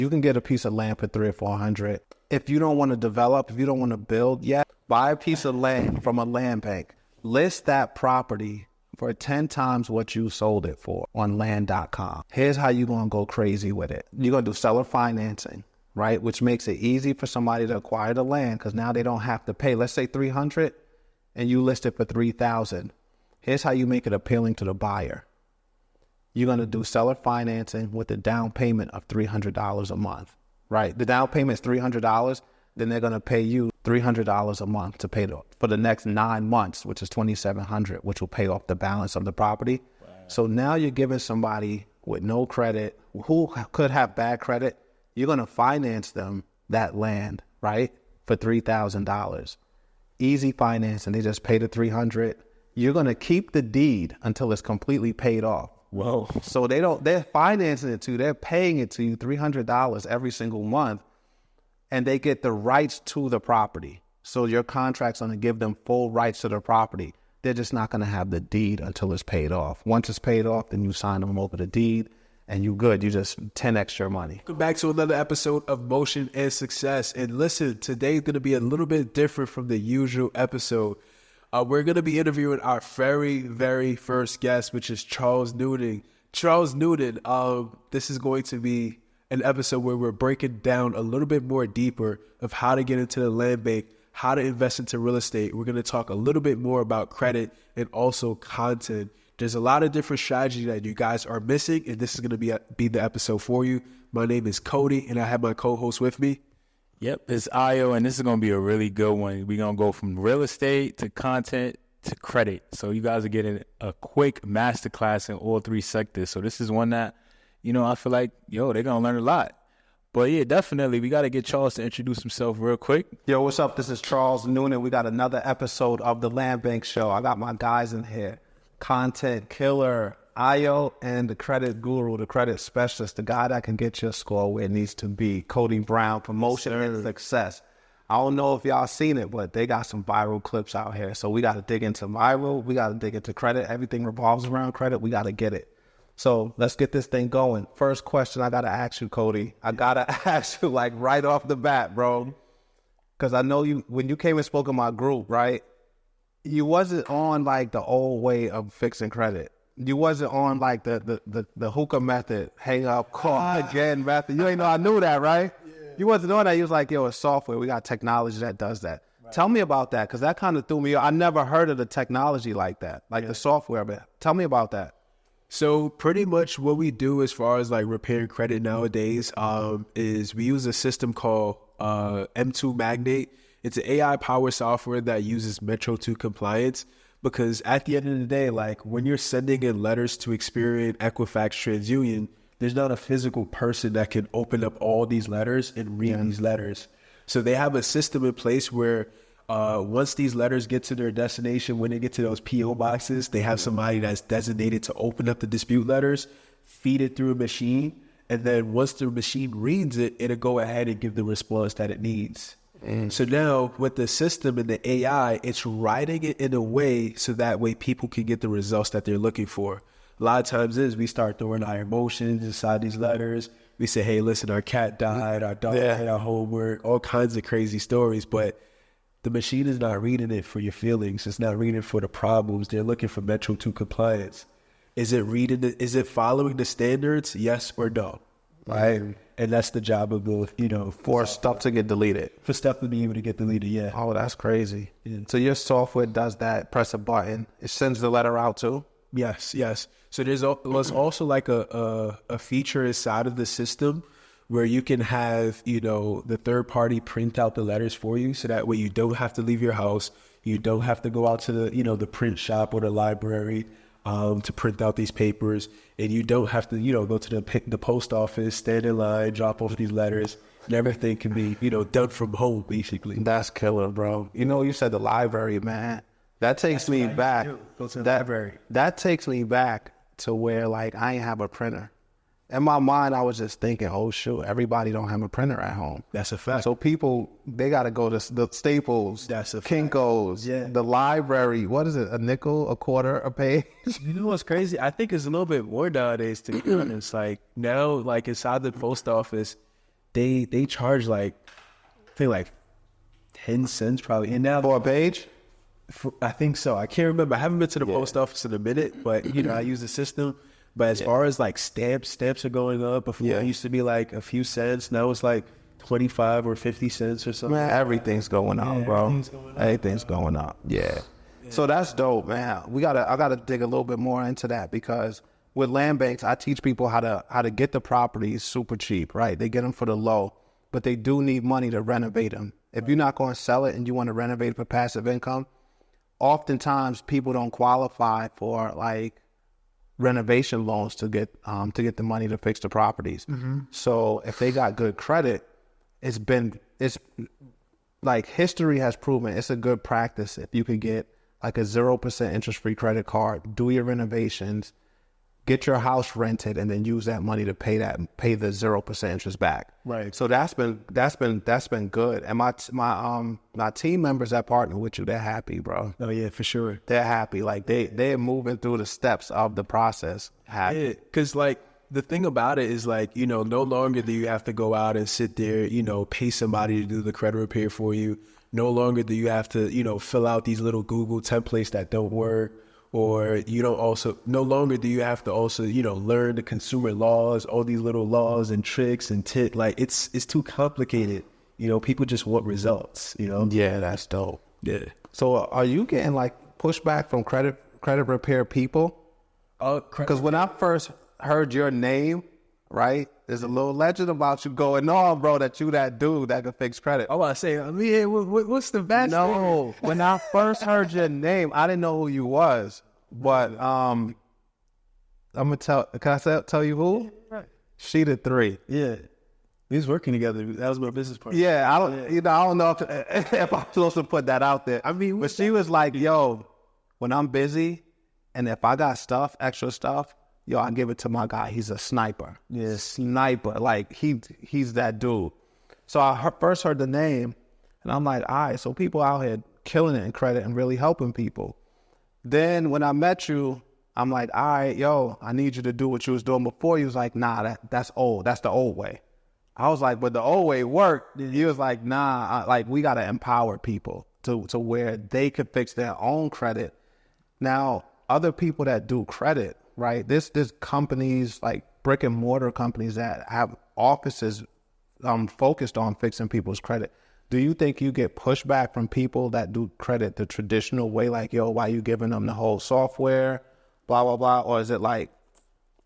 You can get a piece of land for 300 or 400. If you don't want to develop, if you don't want to build yet, buy a piece of land from a land bank. List that property for 10 times what you sold it for on land.com. Here's how you're going to go crazy with it. You're going to do seller financing, right? Which makes it easy for somebody to acquire the land because now they don't have to pay. Let's say 300 and you list it for 3,000. Here's how you make it appealing to the buyer. You're going to do seller financing with a down payment of $300 a month, right? The down payment is $300. Then they're going to pay you $300 a month to pay for the next 9 months, which is $2,700, which will pay off the balance of the property. Wow. So now you're giving somebody with no credit, who could have bad credit, you're going to finance them that land, right, for $3,000. Easy financing. They just pay the $300. You're going to keep the deed until it's completely paid off. Whoa. So they're financing it to you. They're paying it to you $300 every single month. And they get the rights to the property. So your contract's going to give them full rights to the property. They're just not going to have the deed until it's paid off. Once it's paid off, then you sign them over the deed and you good. You just 10x your money. Welcome back to another episode of Motion and Success. And listen, today's going to be a little bit different from the usual episode. We're going to be interviewing our very, very first guest, which is Charles Noonan. Charles Noonan, this is going to be an episode where we're breaking down a little bit more deeper of how to get into the land bank, how to invest into real estate. We're going to talk a little bit more about credit and also content. There's a lot of different strategies that you guys are missing, and this is going to be the episode for you. My name is Cody, and I have my co-host with me. Yep, it's Ayo, and this is going to be a really good one. We're going to go from real estate to content to credit. So you guys are getting a quick masterclass in all three sectors. So this is one that, I feel like, they're going to learn a lot. But yeah, definitely, we got to get Charles to introduce himself real quick. Yo, what's up? This is Charles Noonan. We got another episode of the Land Bank Show. I got my guys in here. Content killer, Ayo, and the credit guru, the credit specialist, the guy that can get your score where it needs to be, Cody Brown, Promotion and Success. I don't know if y'all seen it, but they got some viral clips out here. So we got to dig into viral. We got to dig into credit. Everything revolves around credit. We got to get it. So let's get this thing going. First question I got to ask you, Cody. I got to ask you like right off the bat, bro. Because I know you, when you came and spoke in my group, right? You wasn't on like the old way of fixing credit. You wasn't on like the hookah method, hang up, call again method. You ain't know I knew that, right? Yeah. You wasn't on that. You was like, yo, it's software. We got technology that does that. Right. Tell me about that, because that kind of threw me. I never heard of the technology like that, like the software. But tell me about that. So pretty much what we do as far as like repairing credit nowadays is we use a system called M2 Magnate. It's an AI powered software that uses Metro 2 compliance, because at the end of the day, like when you're sending in letters to Experian, Equifax, TransUnion, there's not a physical person that can open up all these letters and read these letters. So they have a system in place where once these letters get to their destination, when they get to those PO boxes, they have somebody that's designated to open up the dispute letters, feed it through a machine, and then once the machine reads it, it'll go ahead and give the response that it needs. So now with the system and the AI, it's writing it in a way so that way people can get the results that they're looking for. A lot of times we start throwing our emotions inside these letters. We say, hey, listen, our cat died, our dog had our homework, all kinds of crazy stories, but the machine is not reading it for your feelings. It's not reading it for the problems. They're looking for Metro 2 compliance. Is it reading it? Is it following the standards? Yes or no? Right. And that's the job of the, for stuff to get deleted. For stuff to be able to get deleted, yeah. Oh, that's crazy. Yeah. So your software does that, press a button, it sends the letter out too? Yes. So there's also like a feature inside of the system where you can have, the third party print out the letters for you. So that way you don't have to leave your house. You don't have to go out to the print shop or the library to print out these papers. And you don't have to, go to the post office, stand in line, drop off these letters. And everything can be, done from home, basically. That's killer, bro. You said the library, man. That takes me back. Go to the library. That takes me back to where, like, I ain't have a printer. In my mind, I was just thinking, oh, shoot, everybody don't have a printer at home. That's a fact. So people, they got to go to the Staples, That's a Kinko's, the library. What is it, a nickel, a quarter, a page? You know what's crazy? I think it's a little bit more nowadays, to be honest. Like, now, like, inside the post office, they charge like, I think like 10 cents probably. And now For a page? I think so. I can't remember. I haven't been to the post office in a minute, but you know, I use the system. But as far as like stamps are going up. Before it used to be like a few cents. Now it's like 25 or 50 cents or something. Man, everything's going up, bro. Everything's going up. Yeah. So that's dope, man. I gotta dig a little bit more into that, because with land banks, I teach people how to get the properties super cheap, right? They get them for the low, but they do need money to renovate them. If you're not going to sell it and you want to renovate for passive income, oftentimes people don't qualify for like renovation loans to get the money to fix the properties. So if they got good credit, it's like history has proven it's a good practice if you could get like a 0% interest-free credit card, do your renovations, get your house rented, and then use that money to pay the 0% interest back. Right. So that's been good. And my team members that partner with you, they're happy, bro. Oh yeah, for sure. They're happy. Like they're moving through the steps of the process. Happy. Yeah, because like the thing about it is like, you know, no longer do you have to go out and sit there, you know, pay somebody to do the credit repair for you. No longer do you have to, you know, fill out these little Google templates that don't work. Or you don't no longer do you have to also, you know, learn the consumer laws, all these little laws and tricks and like it's too complicated. You know, people just want results, you know? Yeah, that's dope. Yeah. So are you getting like pushback from credit repair people? Because when I first heard your name, right, there's a little legend about you going on, bro, that you that dude that can fix credit. I want to say, I mean, what's the best? No, when I first heard your name, I didn't know who you was. But I'm gonna can I tell you who? Right. She the 3. Yeah. We was working together. That was my business partner. Yeah, I don't know if I'm supposed to put that out there. I mean, but she was like, yo, when I'm busy and if I got extra stuff, yo, I give it to my guy. He's a sniper. Yeah. Sniper. Like, he's that dude. So I first heard the name, and I'm like, all right, so people out here killing it in credit and really helping people. Then when I met you, I'm like, all right, yo, I need you to do what you was doing before. You was like, nah, that's old. That's the old way. I was like, but the old way worked. He was like, nah, like we got to empower people to where they could fix their own credit. Now, other people that do credit, right? There's companies like brick and mortar companies that have offices focused on fixing people's credit. Do you think you get pushback from people that do credit the traditional way, like, yo, why you giving them the whole software, blah, blah, blah? Or is it like,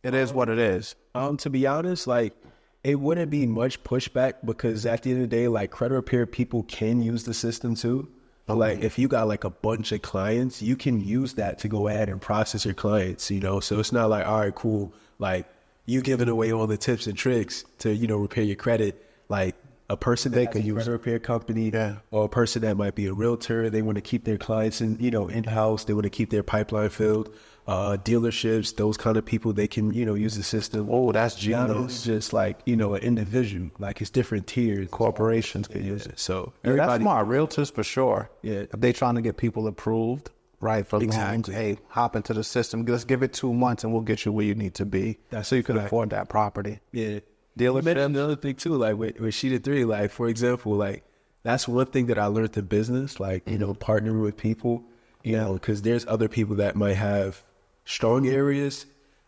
it is what it is? To be honest, like, it wouldn't be much pushback because at the end of the day, like, credit repair people can use the system too. Okay. Like, if you got like a bunch of clients, you can use that to go ahead and process your clients, you know? So it's not like, all right, cool. Like, you giving away all the tips and tricks to, you know, repair your credit. Like, a person that could use a credit repair company, or a person that might be a realtor, they want to keep their clients in-house, they want to keep their pipeline filled. Dealerships, those kind of people, they can, you know, use the system. Oh, that's genius. It's just like, you know, an individual, like it's different tiers. Corporations can use it. So that's smart. Realtors for sure. Yeah. If they trying to get people approved, right, for loans, hey, hop into the system. Let's give it 2 months and we'll get you where you need to be. So you can afford that property. Yeah. Dealership. Another thing too, like with Sheeta 3, like for example, like that's one thing that I learned in business, like, you know, partnering with people, you know, because there's other people that might have strong areas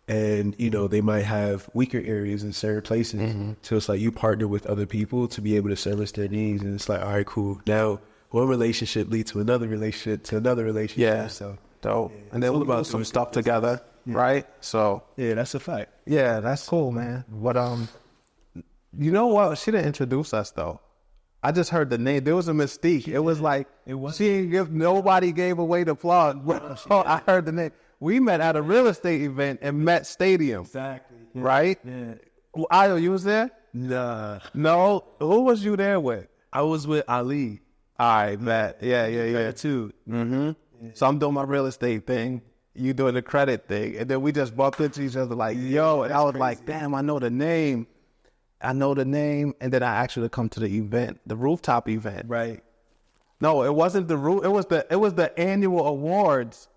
and, you know, they might have weaker areas in certain places. So it's like you partner with other people to be able to service their needs. And it's like, all right, cool. Now one relationship leads to another relationship, to another relationship. Yeah. So dope. Yeah. And then we'll do some stuff together, right? So yeah, that's a fact. Yeah, that's cool, man. But you know what? She didn't introduce us though. I just heard the name. There was a mystique. It was like nobody gave away the plug. Oh, I heard the name. We met at a real estate event in Met Stadium. Exactly. Yeah. Right? Yeah. Ayo, you was there? Nah. No? Who was you there with? I was with Ali. All right, Matt. Yeah. Too. Mm-hmm. Yeah. So I'm doing my real estate thing. You doing the credit thing. And then we just bumped into each other like, yo. And I was crazy. Like, damn, I know the name. And then I actually come to the event, the rooftop event. Right. No, it wasn't the roof. It was the annual awards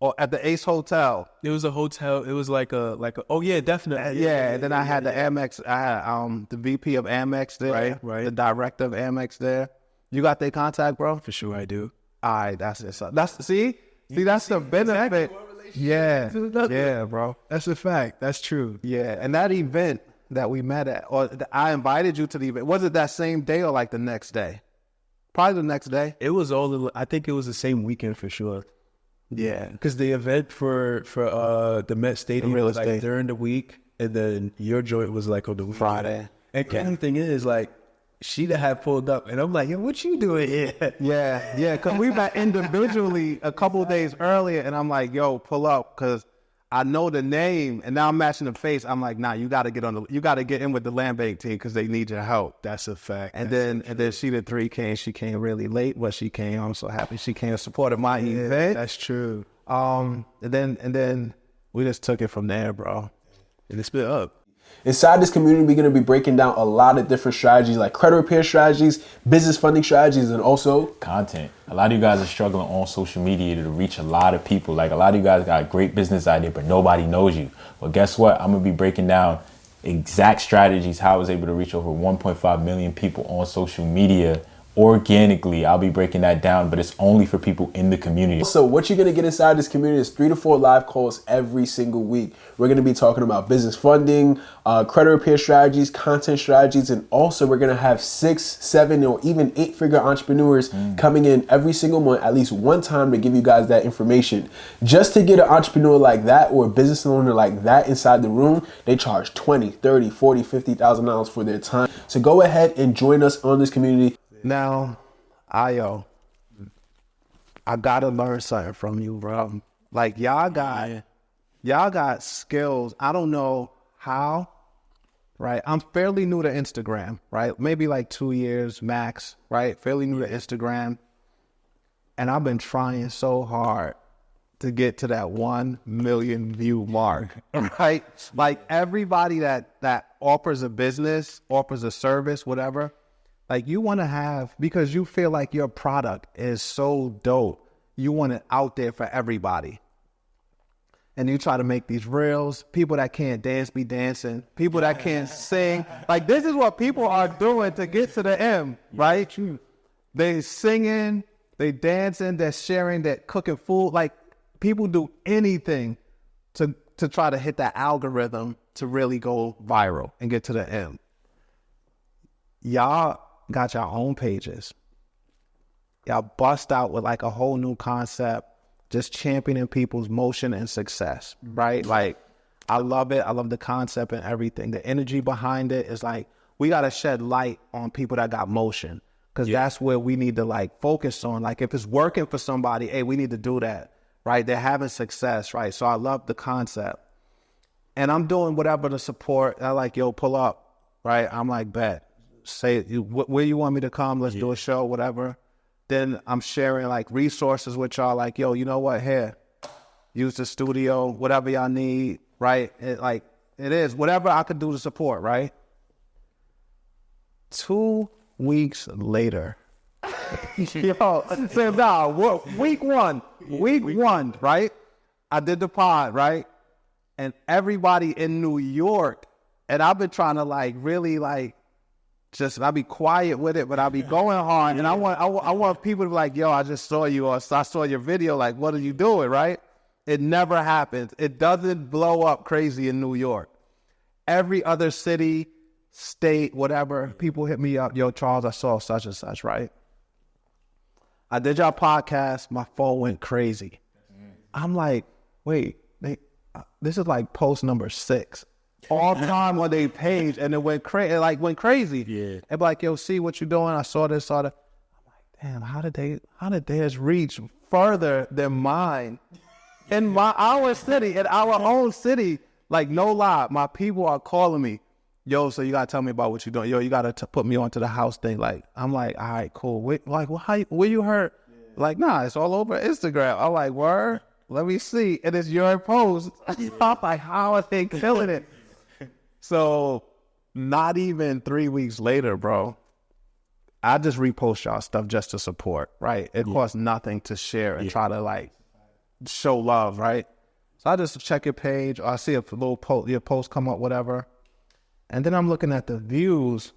or at the Ace Hotel. It was a hotel. It was like a oh yeah, definitely. Yeah, and then I had the Amex. I had the VP of Amex there, Right. the director of Amex there. You got their contact, bro? For sure I do. All right, that's it. So that's that's the benefit. Yeah, yeah, bro. That's a fact. That's true. Yeah, and that event that we met at, or I invited you to the event. Was it that same day or like the next day? Probably the next day. It was I think it was the same weekend for sure. Yeah, Because the event for the Met Stadium real was like estate. during the week, and then your joint was like on the weekend. Friday. And the thing is, like, Sheeta had pulled up, and I'm like, yo, what you doing here? Yeah, because we met individually a couple of days earlier, and I'm like, yo, pull up, because I know the name, and now I'm matching the face. I'm like, nah, you got to get in with the land bank team because they need your help. That's a fact. And then Sheeta 3 came. She came really late, but she came. I'm so happy she came and supported my event. That's true. And then we just took it from there, bro. And it's been up. Inside this community, we're going to be breaking down a lot of different strategies like credit repair strategies, business funding strategies, and also Content. A lot of you guys are struggling on social media to reach a lot of people. Like a lot of you guys got a great business idea, but nobody knows you. Well, guess what? I'm going to be breaking down exact strategies, how I was able to reach over 1.5 million people on social media organically. I'll be breaking that down, but it's only for people in the community. So what you're going to get inside this community is 3 to 4 live calls every single week. We're going to be talking about business funding, credit repair strategies, content strategies, and also we're going to have 6, 7, or even 8-figure entrepreneurs coming in every single month, at least one time, to give you guys that information. Just to get an entrepreneur like that or a business owner like that inside the room, they charge $20, $30, $40, $50,000 for their time. So go ahead and join us on this community. Now, I gotta learn something from you, bro. Like y'all got skills. I don't know how, right? I'm fairly new to Instagram, right? Maybe like 2 years max, right? Fairly new to Instagram. And I've been trying so hard to get to that 1 million view mark, right? Like everybody that offers a business, offers a service, whatever, like you want to have, because you feel like your product is so dope, you want it out there for everybody. And you try to make these reels, people that can't dance be dancing, people that can't sing. Like this is what people are doing to get to the M, right? They singing, they dancing, they're sharing, they're cooking food. Like people do anything to try to hit that algorithm to really go viral and get to the M. Y'all got your own pages. Y'all bust out with like a whole new concept, just championing people's motion and success, right? Like, I love it. I love the concept and everything. The energy behind it is like, we got to shed light on people that got motion, because that's where we need to like focus on. Like, if it's working for somebody, hey, we need to do that, right? They're having success, right? So I love the concept. And I'm doing whatever to support. I like, yo, pull up, right? I'm like, bet. Say where you want me to come, let's do a show, whatever. Then I'm sharing like resources with y'all, like, yo, you know what, here, use the studio, whatever y'all need, right? It is whatever I could do to support, right? 2 weeks later, yo, say nah, week one, right? I did the pod, right? And everybody in New York, and I've been trying to like really like just, I'll be quiet with it, but I'll be going hard. And I want people to be like, yo, I just saw you, or I saw your video. Like, what are you doing, right? It never happens. It doesn't blow up crazy in New York. Every other city, state, whatever, people hit me up. Yo, Charles, I saw such and such, right? I did y'all podcast. My phone went crazy. I'm like, wait, this is like post number 6. All time on their page, and it went crazy. It like went crazy. Yeah, and be like, yo, see what you doing? I saw this, saw that. I'm like, damn, how did theirs reach further than mine? In our city, in our own city, like no lie, my people are calling me, yo, so you gotta tell me about what you're doing. Yo, you gotta put me onto the house thing. Like, I'm like, all right, cool. Wait, like, well, where you heard? Yeah. Like, nah, it's all over Instagram. I'm like, word? Let me see. And it's your post. I'm like, how are they killing it? So not even 3 weeks later, bro, I just repost y'all stuff just to support, right? It costs nothing to share and try to like, show love, right? So I just check your page, or I see a little post, your post come up, whatever. And then I'm looking at the views.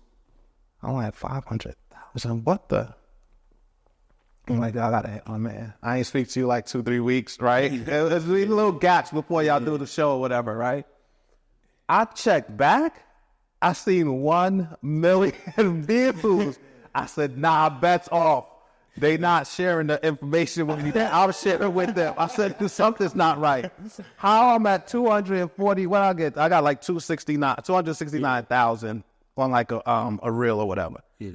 I only had 500,000. What the? I'm like, I gotta, oh man, I ain't speak to you like 2-3 weeks, right? There's little gaps before y'all do the show or whatever, right? I checked back. I seen 1 million views. I said, nah, bet's off. They not sharing the information with me. I'm sharing with them. I said, something's not right. How I'm at 240, what I get? I got like 269,000 on like a reel or whatever. Yeah.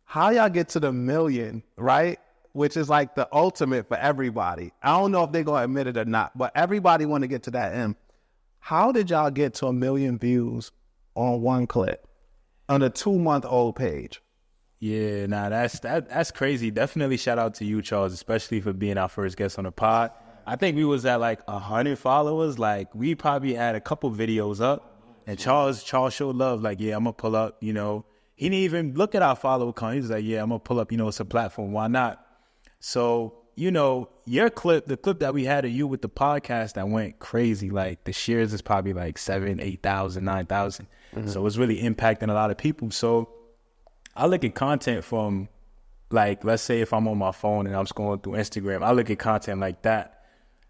How y'all get to the million, right? Which is like the ultimate for everybody. I don't know if they're going to admit it or not, but everybody want to get to that end. How did y'all get to 1 million views on one clip on a 2-month-old page? Yeah, nah, that's crazy. Definitely shout out to you, Charles, especially for being our first guest on the pod. I think we was at like 100 followers. Like we probably had a couple videos up, and Charles showed love. Like, yeah, I'm gonna pull up. You know, he didn't even look at our follower count. He was like, yeah, I'm gonna pull up. You know, it's a platform. Why not? So, you know, your clip, the clip that we had of you with the podcast that went crazy. Like the shares is probably like 7,000, 8,000, 9,000. So it's really impacting a lot of people. So I look at content from, like, let's say if I'm on my phone and I'm scrolling through Instagram, I look at content like that.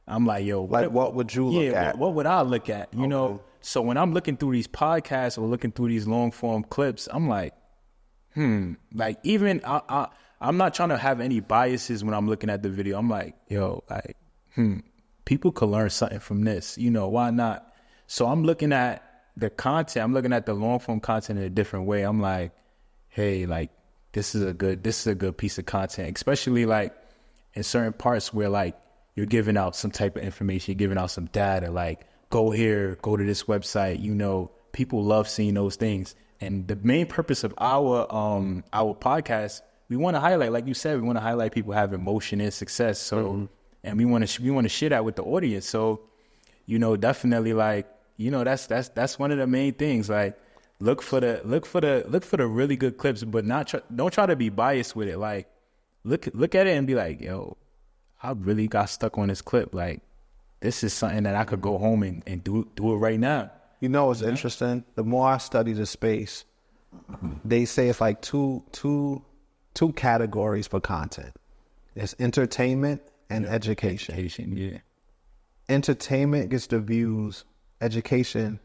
I'm like, yo, what would you look at? What would I look at? You know, so when I'm looking through these podcasts or looking through these long form clips, I'm like, like even I'm not trying to have any biases when I'm looking at the video. I'm like, yo, like, people could learn something from this. You know, why not? So I'm looking at the content. I'm looking at the long form content in a different way. I'm like, hey, like this is a good piece of content, especially like in certain parts where like you're giving out some type of information, you're giving out some data, like go here, go to this website. You know, people love seeing those things. And the main purpose of our podcast, we want to highlight, like you said, we want to highlight people having motion and success. So, and we want to share that with the audience. So, you know, definitely like, you know, that's one of the main things. Like, look for the really good clips, but don't try to be biased with it. Like, look at it and be like, yo, I really got stuck on this clip. Like, this is something that I could go home and do it right now. You know what's interesting? The more I study the space, they say it's like two categories for content. There's entertainment and education. Yeah. Entertainment gets the views. Education,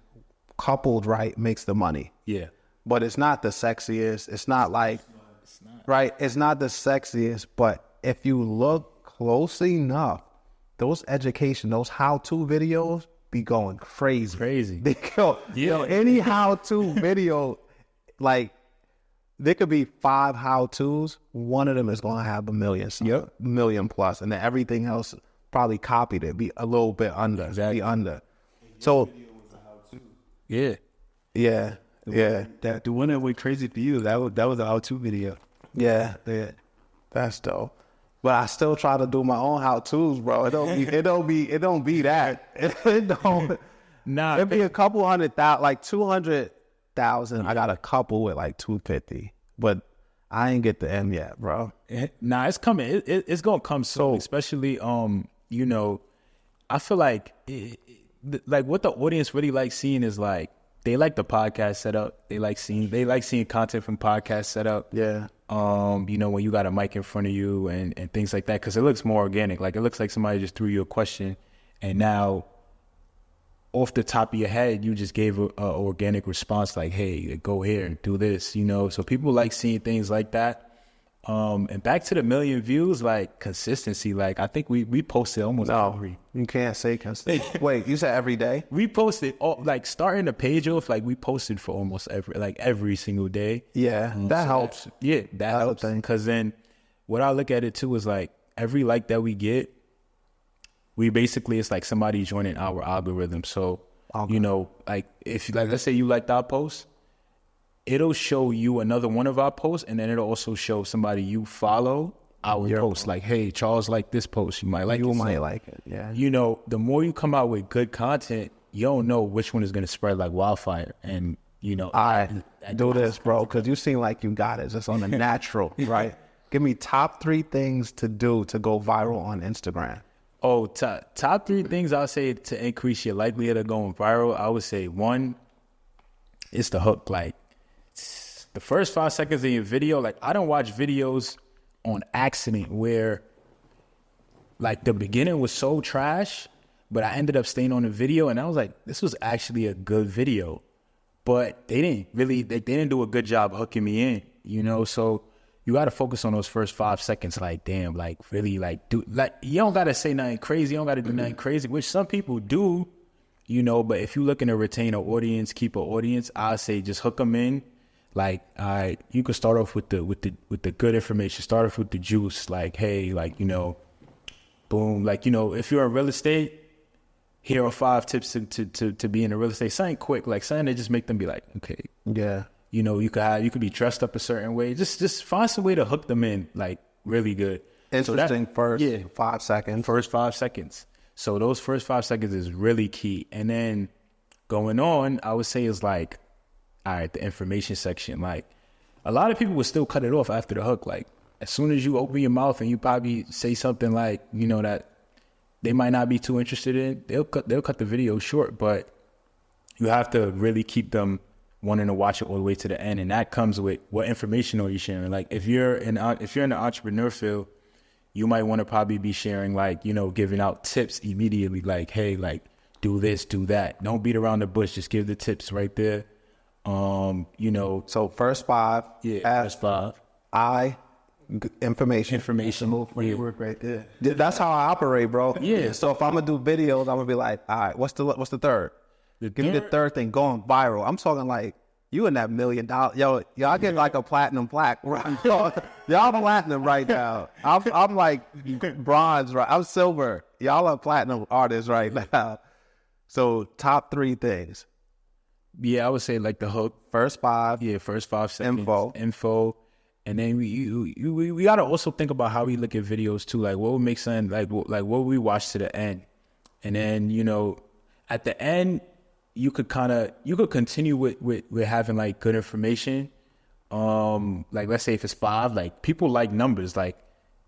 coupled right, makes the money. Yeah. But it's not the sexiest. It's not like, right? It's not the sexiest. But if you look closely enough, those how-to videos be going crazy. They go, any how-to video, like, there could be 5 how-tos. One of them is going to have 1 million, million plus, and then everything else probably copied it, be a little bit under, Exactly. be under. So, Yeah. The one that went crazy for you, that was a how-to video. Yeah, that's dope. But I still try to do my own how-tos, bro. It don't be that. It don't. Nah, It'd be a couple 100,000, like 200,000. I got a couple with like 250, but I ain't get the M yet, bro. Nah, it's coming. It's gonna come soon. Especially, you know, I feel like like what the audience really likes seeing is like they like the podcast setup. They like seeing content from podcast setup. Yeah. You know, when you got a mic in front of you and things like that, because it looks more organic. Like it looks like somebody just threw you a question, and now off the top of your head, you just gave a organic response like, hey, go here and do this, you know? So people like seeing things like that. And back to the 1 million views, like consistency, like I think we posted almost every. You can't say consistent. Wait, you said every day? We posted, like starting the page off, like we posted for almost every single day. Yeah, that helps. That helps. Because then what I look at it too is like every like that we get, it's like somebody joining our algorithm. So, you know, like if like let's say you liked our post, it'll show you another one of our posts, and then it'll also show somebody you follow our post. Like, hey, Charles liked this post. You might like it. You might like it, yeah. You know, the more you come out with good content, you don't know which one is going to spread like wildfire. And, you know. All right, do this, bro, because you seem like you got it just on the natural, right? Give me top 3 things to do to go viral on Instagram. Oh, top three things I'll say to increase your likelihood of going viral. I would say one, it's the hook. Like the first 5 seconds of your video, like I don't watch videos on accident where like the beginning was so trash, but I ended up staying on the video and I was like, this was actually a good video. But they didn't do a good job hooking me in, you know? So you got to focus on those first 5 seconds. Like, damn, like really like do, like you don't got to say nothing crazy. You don't got to do nothing crazy, which some people do, you know, but if you're looking to retain an audience, keep an audience, I say just hook them in. Like, you could start off with the good information, start off with the juice. Like, hey, like, you know, boom. Like, you know, if you're in real estate, here are 5 tips to be in a real estate. Something quick, like something that just make them be like, okay, Yeah. you know, you could be dressed up a certain way. Just find some way to hook them in, like really good. Interesting. So First 5 seconds. First 5 seconds. So those first 5 seconds is really key. And then going on, I would say is like, all right, the information section. Like a lot of people would still cut it off after the hook. Like as soon as you open your mouth and you probably say something like, you know, that they might not be too interested in, they'll cut the video short, but you have to really keep them wanting to watch it all the way to the end. And that comes with what information are you sharing? Like if you're in the entrepreneur field, you might want to probably be sharing like, you know, giving out tips immediately. Like, hey, like do this, do that. Don't beat around the bush. Just give the tips right there. You know, So first 5. yeah, first 5. Information. Work right there. That's how I operate, bro. Yeah. So if I'm gonna do videos, I'm gonna be like, all right, what's the third? Give me the third thing going viral. I'm talking like you in that $1 million. Yo, y'all get like a platinum plaque. Y'all platinum right now. I'm like bronze, right? I'm silver. Y'all are platinum artists right now. So top 3 things. Yeah, I would say like the hook. First 5. Yeah, first 5 seconds. Info. And then we gotta also think about how we look at videos too. Like what would make sense? Like what would we watch to the end? And then, you know, at the end, you could continue with having like good information. Like let's say if it's 5, like people like numbers, like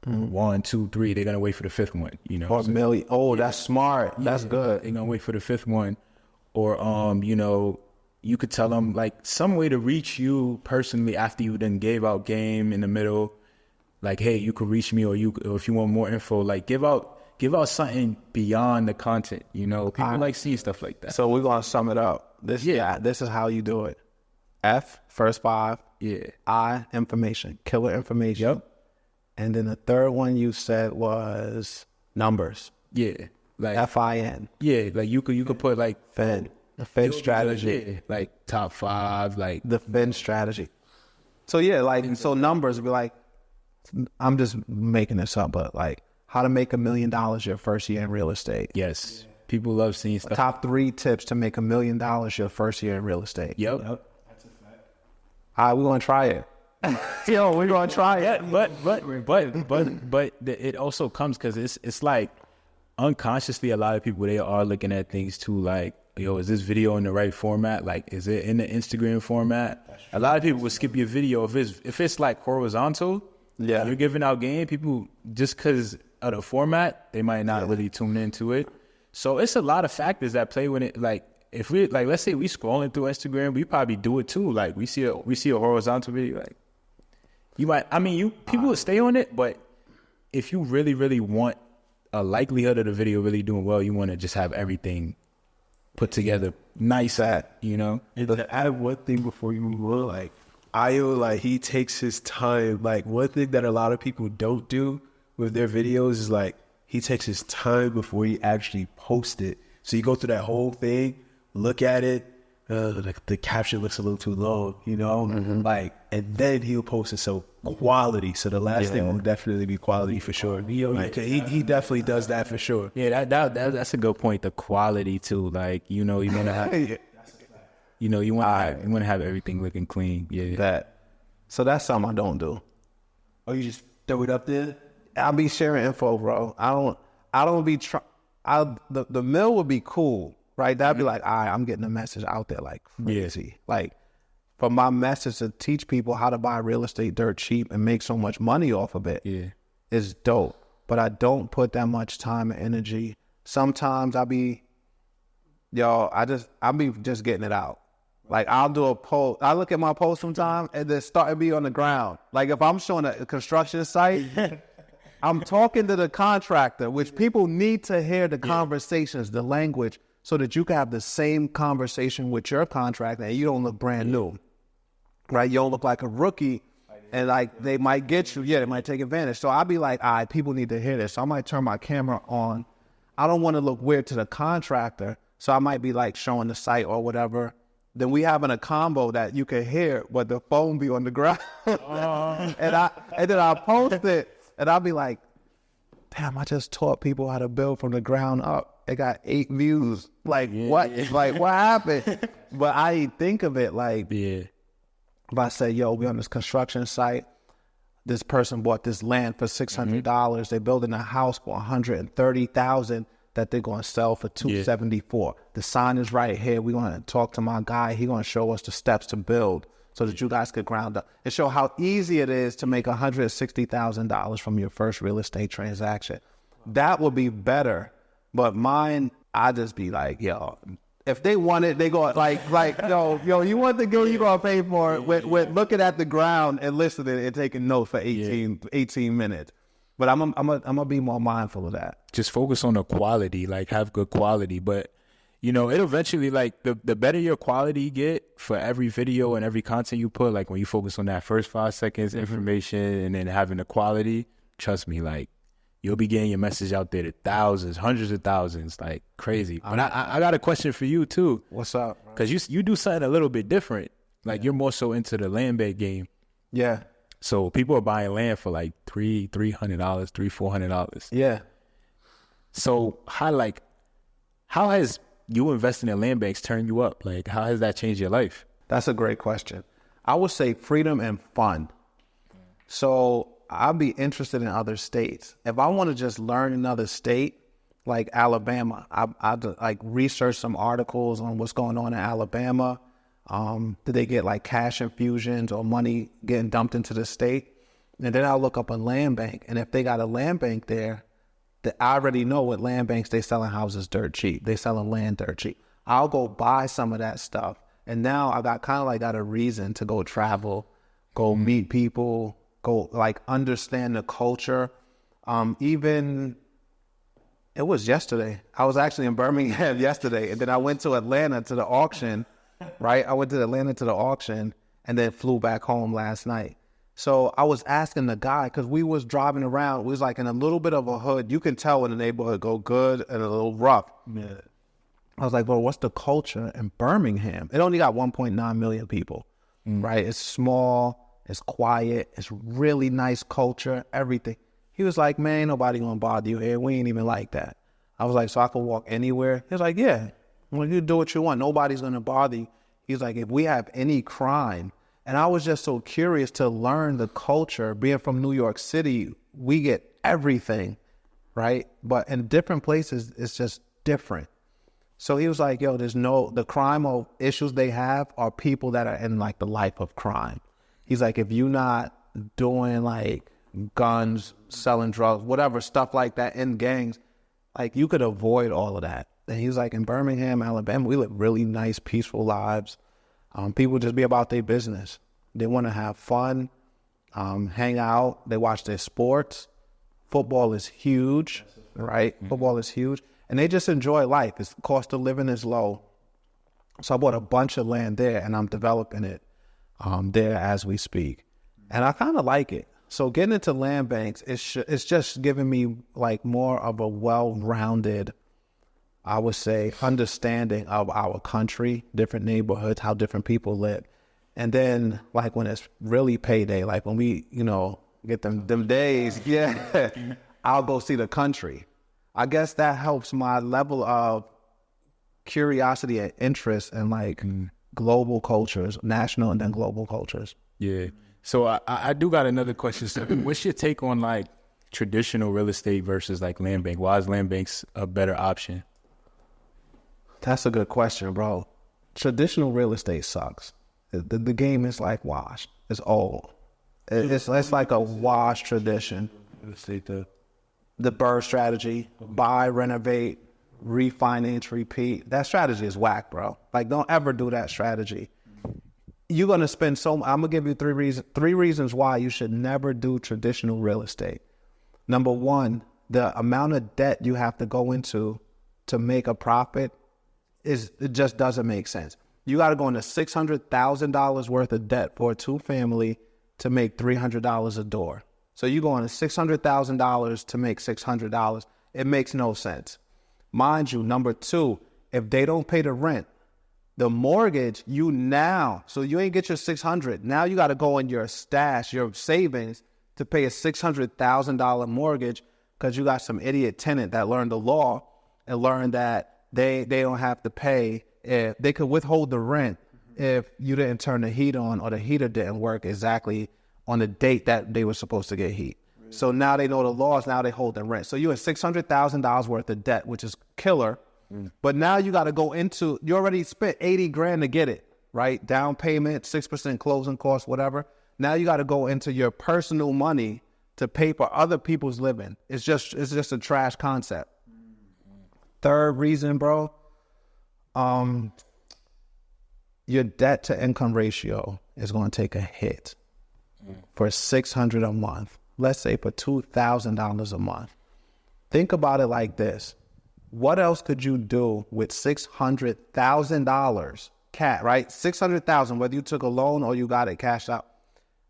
1, 2, 3. They're gonna wait for the 5th one. You know, Or $1 million. Oh, that's smart. That's good. they're gonna wait for the 5th one. Or you know, you could tell them like some way to reach you personally after you then gave out game in the middle. Like, hey, you could reach me, or if you want more info, like give out something beyond the content. You know, people like seeing stuff like that. So we're gonna sum it up. This is how you do it. F, first 5. Yeah. I, information, killer information. Yep. And then the third one you said was numbers. Yeah. Like FIN. Yeah, like you could put like Fed. The Fed strategy. Yeah, like top 5, like The Fed strategy. So yeah, like so numbers would be like, I'm just making this up, but like how to make $1 million your first year in real estate. yes. People love seeing stuff. Top 3 tips to make $1 million your first year in real estate. Yep. All right, we're gonna try it. Yo, we're gonna try it. But it also comes because it's like unconsciously a lot of people, they are looking at things too, like, yo, is this video in the right format? Like, is it in the Instagram format? A lot of people will skip your video if it's like horizontal. Yeah. and you're giving out game. People, just because of the format, they might not really tune into it. So it's a lot of factors that play with it. Like if we like, let's say we scrolling through Instagram, we probably do it too. Like we see a horizontal video, like you might. I mean, people will stay on it, but if you really, really want a likelihood of the video really doing well, you want to just have everything put together nice you know? And to add one thing before you move on, like Ayo, like he takes his time. Like one thing that a lot of people don't do with their videos is like he takes his time before he actually posts it. So you go through that whole thing, look at it, the caption looks a little too long, you know? Like, and then he'll post it. So quality. So the last thing will definitely be quality for sure. Like, he definitely does that for sure. Yeah, that's a good point. The quality too, like, you know, you want to have, you know, you want to have everything looking clean. Yeah. So that's something I don't do. Oh, you just throw it up there? I'll be sharing info, bro. I don't be the mill would be cool, right? That'd be like, all right, I'm getting the message out there like crazy. Like for my message to teach people how to buy real estate dirt cheap and make so much money off of it is dope. but I don't put that much time and energy. Sometimes I'll be just getting it out. Like I'll do a post. I look at my post sometimes and then start to be on the ground. Like if I'm showing a construction site, I'm talking to the contractor, which people need to hear the conversations, the language, so that you can have the same conversation with your contractor and you don't look brand new, right? You don't look like a rookie and like they might get you. Yeah, they might take advantage. So I'll be like, all right, people need to hear this. So I might turn my camera on. I don't want to look weird to the contractor. So I might be like showing the site or whatever. Then we having a combo that you can hear, but the phone be on the ground. And then I'll post it and I'll be like, damn, I just taught people how to build from the ground up. It got 8 views. Like what? Like what happened? But I think of it like, if I say, yo, we on this construction site, this person bought this land for $600. They're building a house for $130,000 that they're going to sell for $274. The sign is right here. We're going to talk to my guy. He's going to show us the steps to build so that you guys could ground up and show how easy it is to make $160,000 from your first real estate transaction. That would be better. But mine, I just be like, yo, if they want it, they go like, yo, you want the go, you gonna pay for it with looking at the ground and listening and taking notes for 18 minutes. But I'm gonna be more mindful of that. Just focus on the quality, like have good quality. But you know, it eventually, like the better your quality get for every video and every content you put, like when you focus on that first 5 seconds information and then having the quality, trust me, like you'll be getting your message out there to thousands, hundreds of thousands, like crazy. But I got a question for you too. What's up? Because you do something a little bit different. Like you're more so into the land bank game. Yeah. So people are buying land for like $400. Yeah. So how has you investing in land banks turned you up? Like how has that changed your life? That's a great question. I would say freedom and fun. So I'd be interested in other states. If I want to just learn another state, like Alabama, I'd like research some articles on what's going on in Alabama. Did they get like cash infusions or money getting dumped into the state? And then I'll look up a land bank. And if they got a land bank there, that I already know with land banks, they selling houses dirt cheap. They selling land dirt cheap. I'll go buy some of that stuff. And now I got a reason to go travel, go meet people, go like understand the culture. Even it was yesterday. I was actually in Birmingham yesterday, and then I went to Atlanta to the auction, right? I went to Atlanta to the auction and then flew back home last night. So I was asking the guy, because we was driving around, we was like in a little bit of a hood. You can tell when the neighborhood go good and a little rough. Yeah. I was like, well, what's the culture in Birmingham? It only got 1.9 million people, right? It's small. It's quiet. It's really nice culture, everything. He was like, man, ain't nobody gonna bother you here. We ain't even like that. I was like, so I can walk anywhere? He was like, yeah. Well, you do what you want. Nobody's gonna bother you. He's like, if we have any crime. And I was just so curious to learn the culture. Being from New York City, we get everything, right? But in different places, it's just different. So he was like, yo, the crime or issues they have are people that are in like the life of crime. He's like, if you're not doing like guns, selling drugs, whatever, stuff like that in gangs, like you could avoid all of that. And he was like, in Birmingham, Alabama, we live really nice, peaceful lives. People just be about their business. They want to have fun, hang out. They watch their sports. Football is huge, right? Mm-hmm. Football is huge. And they just enjoy life. The cost of living is low. So I bought a bunch of land there, and I'm developing it there as we speak. And I kind of like it. So getting into land banks, it's just giving me like more of a well-rounded, I would say, understanding of our country, different neighborhoods, how different people live. And then like when it's really payday, like when we, get them days, yeah, I'll go see the country. I guess that helps my level of curiosity and interest in like global cultures, national and then global cultures. Yeah. So I do got another question. So what's your take on like traditional real estate versus like land bank? Why is land banks a better option? That's a good question, bro. Traditional real estate sucks. The game is like washed. It's old. It's like a washed tradition. the Burr strategy, buy, renovate, refinance, repeat. That strategy is whack, bro. Like, don't ever do that strategy. You're going to spend I'm going to give you three reasons why you should never do traditional real estate. Number one, the amount of debt you have to go into to make a profit it just doesn't make sense. You got to go into $600,000 worth of debt for a two-family to make $300 a door. So you go into $600,000 to make $600. It makes no sense. Mind you, number two, if they don't pay the rent, the mortgage, so you ain't get your 600. Now you got to go in your stash, your savings, to pay a $600,000 mortgage because you got some idiot tenant that learned the law and learned that they don't have to pay. If they could withhold the rent if you didn't turn the heat on or the heater didn't work exactly on the date that they were supposed to get heat. Really? So now they know the laws, now they hold the rent. So you have $600,000 worth of debt, which is killer. But now you got to go into, you already spent $80,000 to get it, right? Down payment, 6% closing costs, whatever. Now you got to go into your personal money to pay for other people's living. It's just a trash concept. Third reason, bro, your debt to income ratio is going to take a hit for $600 a month. Let's say for $2,000 a month. Think about it like this. What else could you do with $600,000 cash, right? $600,000, whether you took a loan or you got it cashed out.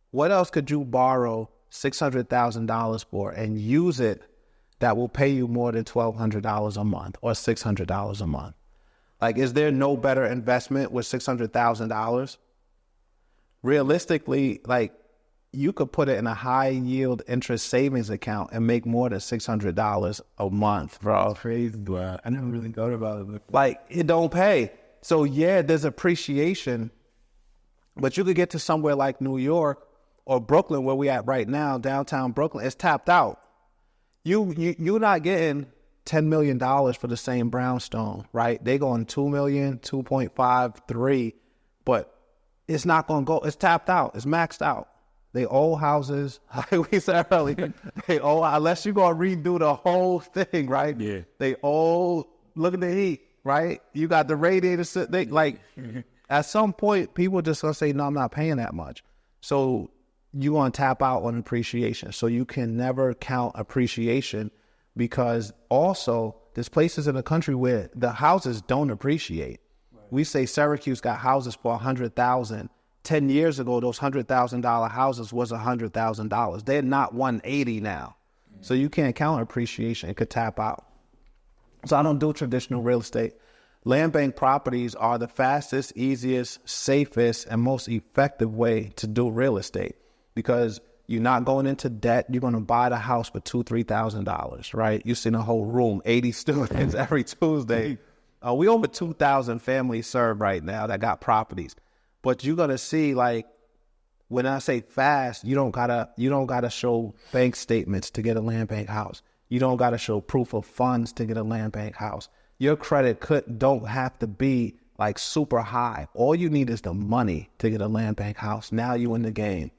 What else could you borrow $600,000 for and use it that will pay you more than $1,200 a month or $600 a month? Like, is there no better investment with $600,000? Realistically, like, you could put it in a high yield interest savings account and make more than $600 a month, bro. Crazy. Wow. I never really thought about it. Like, it don't pay. So yeah, there's appreciation, but you could get to somewhere like New York or Brooklyn, where we at right now, downtown Brooklyn. It's tapped out. You're not getting $10 million for the same brownstone, right? They going 2 million, 2.5, 3, but it's not going to go. It's tapped out. It's maxed out. They old houses, like we said earlier, unless you're going to redo the whole thing, right? Yeah. They old, look at the heat, right? You got the radiator, at some point, people just going to say, no, I'm not paying that much. So you're going to tap out on appreciation. So you can never count appreciation, because also there's places in the country where the houses don't appreciate. Right. We say Syracuse got houses for $100,000. 10 years ago, those $100,000 houses was $100,000. They're not 180 now. So you can't count appreciation. It could tap out. So I don't do traditional real estate. Land bank properties are the fastest, easiest, safest, and most effective way to do real estate, because you're not going into debt. You're going to buy the house for $2,000, $3,000, right? You've seen a whole room, 80 students every Tuesday. We over 2,000 families served right now that got properties. But you're gonna see, like, when I say fast, you don't gotta show bank statements to get a land bank house. You don't gotta show proof of funds to get a land bank house. Your credit don't have to be like super high. All you need is the money to get a land bank house. Now you in the game.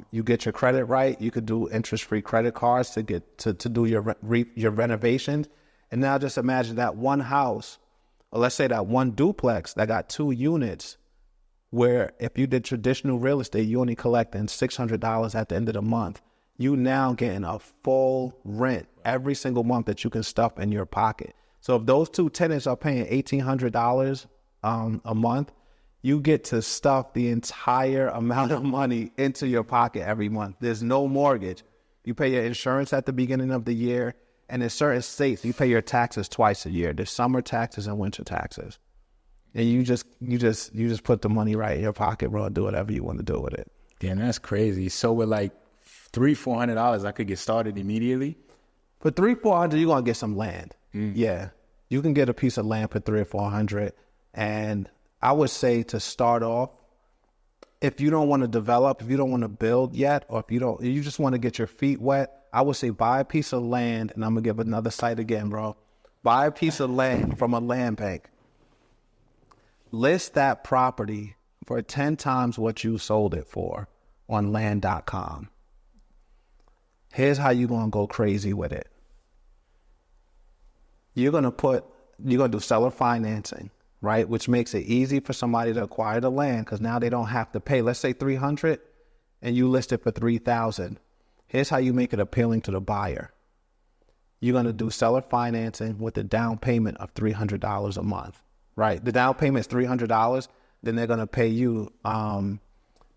You get your credit right. You could do interest-free credit cards to get to do your renovations. And now just imagine that one house, or let's say that one duplex that got 2 units, where if you did traditional real estate, you only collecting $600 at the end of the month. You now getting a full rent every single month that you can stuff in your pocket. So if those 2 tenants are paying $1,800 a month, you get to stuff the entire amount of money into your pocket every month. There's no mortgage. You pay your insurance at the beginning of the year, and in certain states, you pay your taxes twice a year. There's summer taxes and winter taxes. And you just put the money right in your pocket, bro, and do whatever you want to do with it. Damn, that's crazy. So with like $300-$400, I could get started immediately. For $300-$400, you're gonna get some land. Yeah, you can get a piece of land for $300 or $400. And I would say to start off, if you don't want to develop, if you don't want to build yet, or if you just want to get your feet wet, I would say buy a piece of land. And I'm gonna give another site again, bro. Buy a piece of land from a land bank. List that property for 10 times what you sold it for on land.com. Here's how you're going to go crazy with it. you're gonna do seller financing, right? Which makes it easy for somebody to acquire the land because now they don't have to pay. Let's say $300, and you list it for $3,000. Here's how you make it appealing to the buyer. You're gonna do seller financing with a down payment of $300 a month, right? The down payment is $300. Then they're gonna pay you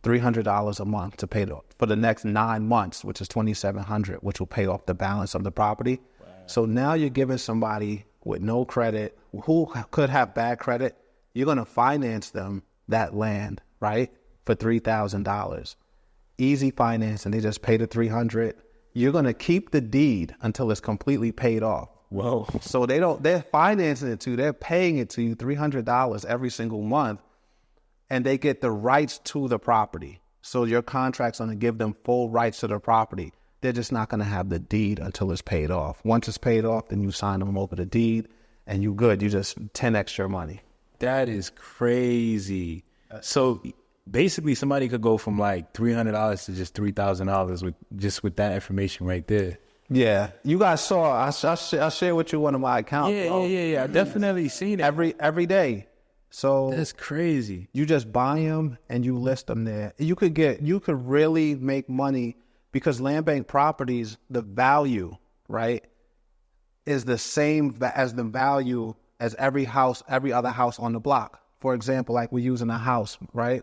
$300 a month to pay for the next 9 months, which is $2,700, which will pay off the balance of the property. Wow. So now you're giving somebody with no credit, who could have bad credit, you're going to finance them that land, right, for $3,000. Easy financing. They just pay the $300. You're going to keep the deed until it's completely paid off. Whoa. So they're financing it to you. They're paying it to you $300 every single month. And they get the rights to the property. So your contract's going to give them full rights to the property. They're just not going to have the deed until it's paid off. Once it's paid off, then you sign them over the deed, and you good. You just 10x your money. That is crazy. So basically, somebody could go from like $300 to just $3,000 with that information right there. Yeah, you guys saw. I share with you one of my accounts. Yeah. I definitely seen it every day. So that's crazy. You just buy them and you list them there. You could really make money because land bank properties, the value, right, is the same as the value as every other house on the block. For example, like we're using a house, right?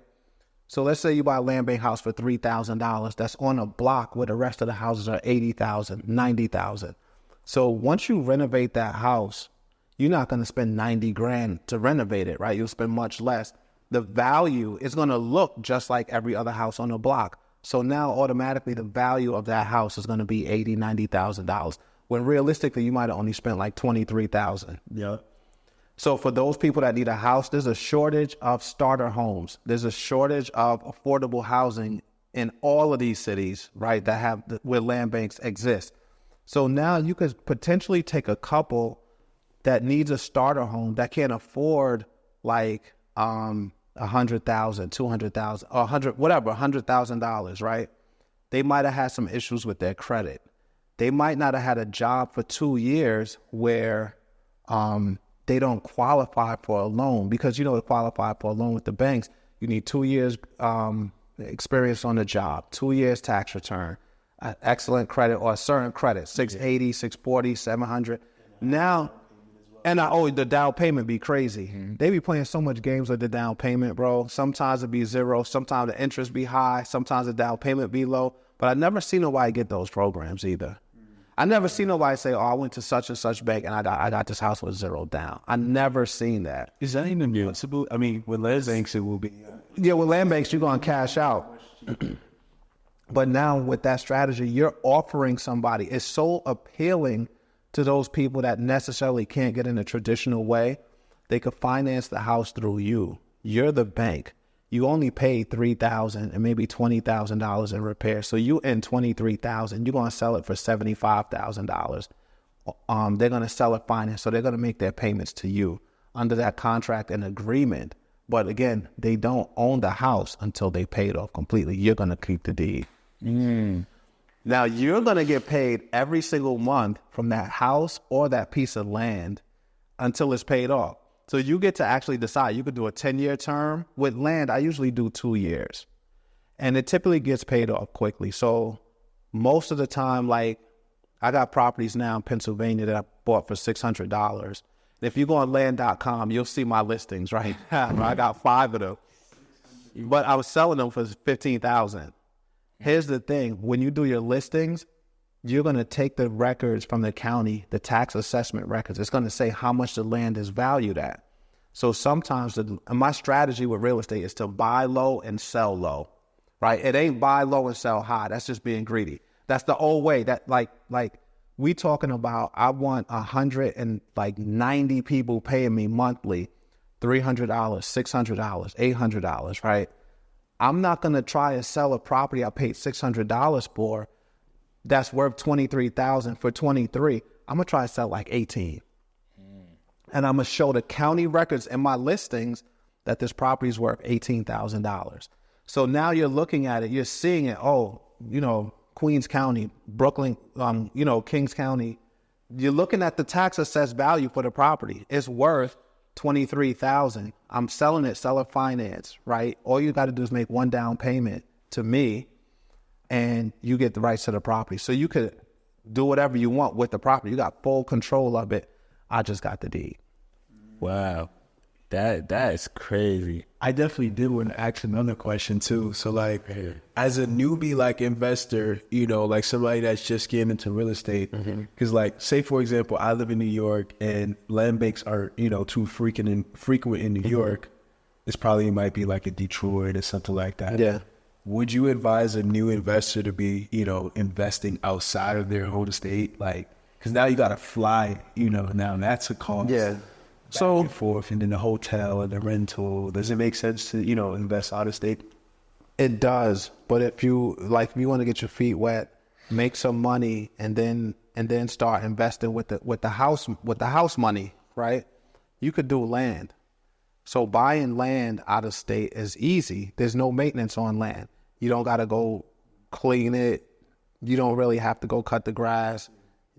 So let's say you buy a land bank house for $3,000. That's on a block where the rest of the houses are $80,000, $90,000. So once you renovate that house, you're not going to spend $90,000 to renovate it, right? You'll spend much less. The value is going to look just like every other house on the block. So now automatically the value of that house is going to be $80,000, $90,000. When realistically, you might have only spent like $23,000. Yeah. So for those people that need a house, there's a shortage of starter homes. There's a shortage of affordable housing in all of these cities, right, where land banks exist. So now you could potentially take a couple that needs a starter home that can't afford like $100,000, $200,000, or $100,000, right? They might have had some issues with their credit. They might not have had a job for 2 years where they don't qualify for a loan because, to qualify for a loan with the banks, you need 2 years experience on the job, 2 years tax return, excellent credit or a certain credit, 680, 640, 700. Now, the down payment be crazy. Mm-hmm. They be playing so much games with the down payment, bro. Sometimes it be zero. Sometimes the interest be high. Sometimes the down payment be low. But I never seen nobody get those programs either. Mm-hmm. I never seen nobody say, I went to such and such bank and I got this house with zero down. I never seen that. Is that even possible? I mean, with land banks, it will be. Yeah, with land banks, you're going to cash out. But now with that strategy, you're offering somebody. It's so appealing to those people that necessarily can't get in a traditional way. They could finance the house through you. You're the bank. You only paid $3,000 and maybe $20,000 in repairs. So you in $23,000. You're going to sell it for $75,000. They're going to sell it finance. So they're going to make their payments to you under that contract and agreement. But again, they don't own the house until they pay it off completely. You're going to keep the deed. Now, you're going to get paid every single month from that house or that piece of land until it's paid off. So you get to actually decide. You could do a 10-year term. With land, I usually do 2 years. And it typically gets paid off quickly. So most of the time, like, I got properties now in Pennsylvania that I bought for $600. If you go on land.com, you'll see my listings, right? I got 5 of them. But I was selling them for $15,000. Here's the thing. When you do your listings, you're going to take the records from the county, the tax assessment records. It's going to say how much the land is valued at. So sometimes my strategy with real estate is to buy low and sell low, right? It ain't buy low and sell high. That's just being greedy. That's the old way. That like we talking about, I want 190 people paying me monthly, $300, $600, $800, right? I'm not going to try to sell a property I paid $600 for that's worth $23,000 for 23. I'm going to try to sell like 18. And I'm going to show the county records in my listings that this property is worth $18,000. So now you're looking at it, you're seeing it, Queens County, Brooklyn, Kings County, You're looking at the tax assessed value for the property. It's worth $23,000. I'm selling it, seller finance, right? All you got to do is make one down payment to me, and you get the rights to the property. So you could do whatever you want with the property. You got full control of it. I just got the deed. Wow. That is crazy. I definitely did want to ask another question too. So like, as a newbie, like investor, you know, like somebody that's just getting into real estate, because like, say for example, I live in New York and land banks are, you know, too frequent in New York. It's probably might be like in Detroit or something like that. Yeah. Would you advise a new investor to be, you know, investing outside of their home state? Like, because now you got to fly, you know, now that's a cost. Yeah. So and forth, and then the hotel and the rental. Does it make sense to, you know, invest out of state? It does, but if you want to get your feet wet, make some money, and then start investing with the house money, right? You could do land. So buying land out of state is easy. There's no maintenance on land. You don't got to go clean it. You don't really have to go cut the grass.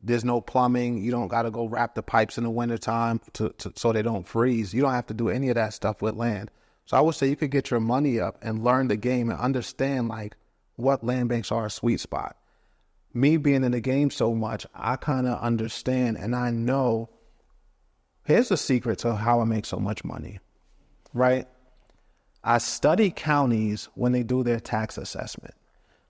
There's no plumbing. You don't got to go wrap the pipes in the wintertime so they don't freeze. You don't have to do any of that stuff with land. So I would say you could get your money up and learn the game and understand like what land banks are a sweet spot. Me being in the game so much, I kind of understand, and I know here's the secret to how I make so much money, right? I study counties when they do their tax assessment.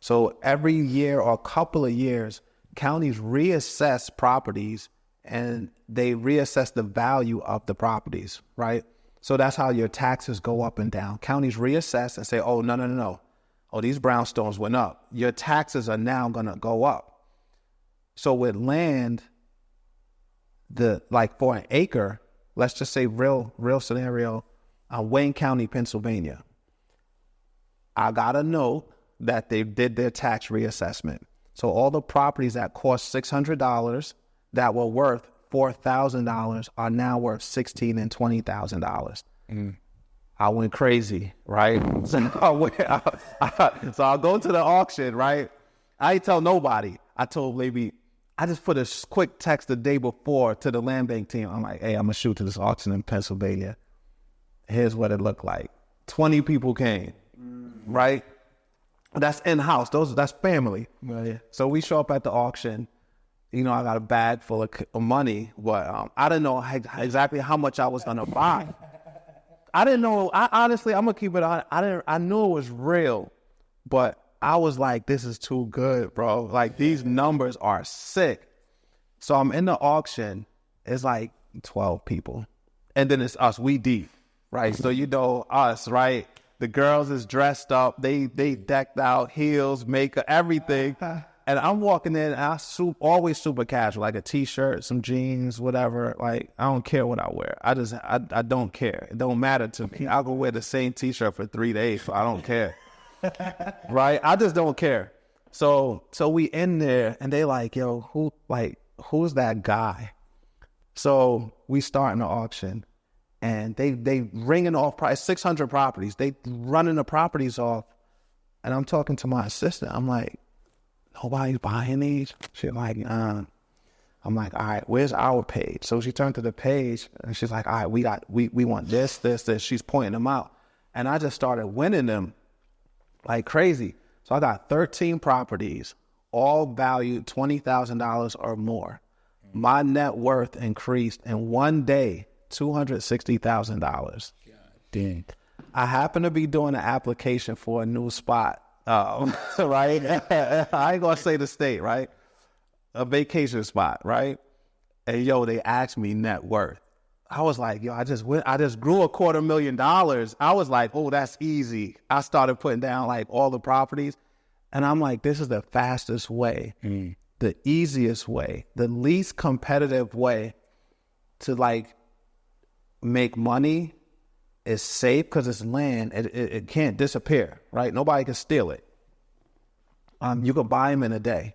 So every year or a couple of years, counties reassess properties and they reassess the value of the properties, right? So that's how your taxes go up and down. Counties reassess and say, oh, no. Oh, these brownstones went up. Your taxes are now going to go up. So with land, like for an acre, let's just say real scenario, Wayne County, Pennsylvania. I got a note that they did their tax reassessment. So all the properties that cost $600 that were worth $4,000 are now worth $16,000 and $20,000. I went crazy, right? So I'll go to the auction, right? I ain't tell nobody. I told maybe I just put a quick text the day before to the land bank team. I'm like, hey, I'm gonna shoot to this auction in Pennsylvania. Here's what it looked like. 20 people came, right? That's in-house. That's family. Right. So we show up at the auction. You know, I got a bag full of money, but I didn't know exactly how much I was gonna buy. I didn't know. Honestly, I'm gonna keep it on. I knew it was real, but I was like, this is too good, bro. Like these numbers are sick. So I'm in the auction. It's like 12 people, and then it's us. We deep, right? So you know us, right? The girls is dressed up. They decked out, heels, makeup, everything. And I'm walking in, and I always super casual, like a t-shirt, some jeans, whatever. Like, I don't care what I wear. I don't care. It don't matter to me. I'll go wear the same t-shirt for 3 days, so I don't care. Right? I just don't care. So we in there, and they like, yo, who's that guy? So we start in the auction. And they ringing off 600 properties. They running the properties off. And I'm talking to my assistant. I'm like, nobody's buying these? She's like, I'm like, all right, where's our page? So she turned to the page and she's like, all right, we want this. She's pointing them out. And I just started winning them like crazy. So I got 13 properties, all valued $20,000 or more. My net worth increased in one day $260,000. Dang. I happen to be doing an application for a new spot, right? I ain't gonna say the state, right? A vacation spot, right? And yo, they asked me net worth. I was like, yo, I just grew $250,000. I was like, oh, that's easy. I started putting down like all the properties, and I'm like, this is the fastest way, the easiest way, the least competitive way to like make money. Is safe because it's land. It can't disappear, right? Nobody can steal it. You can buy them in a day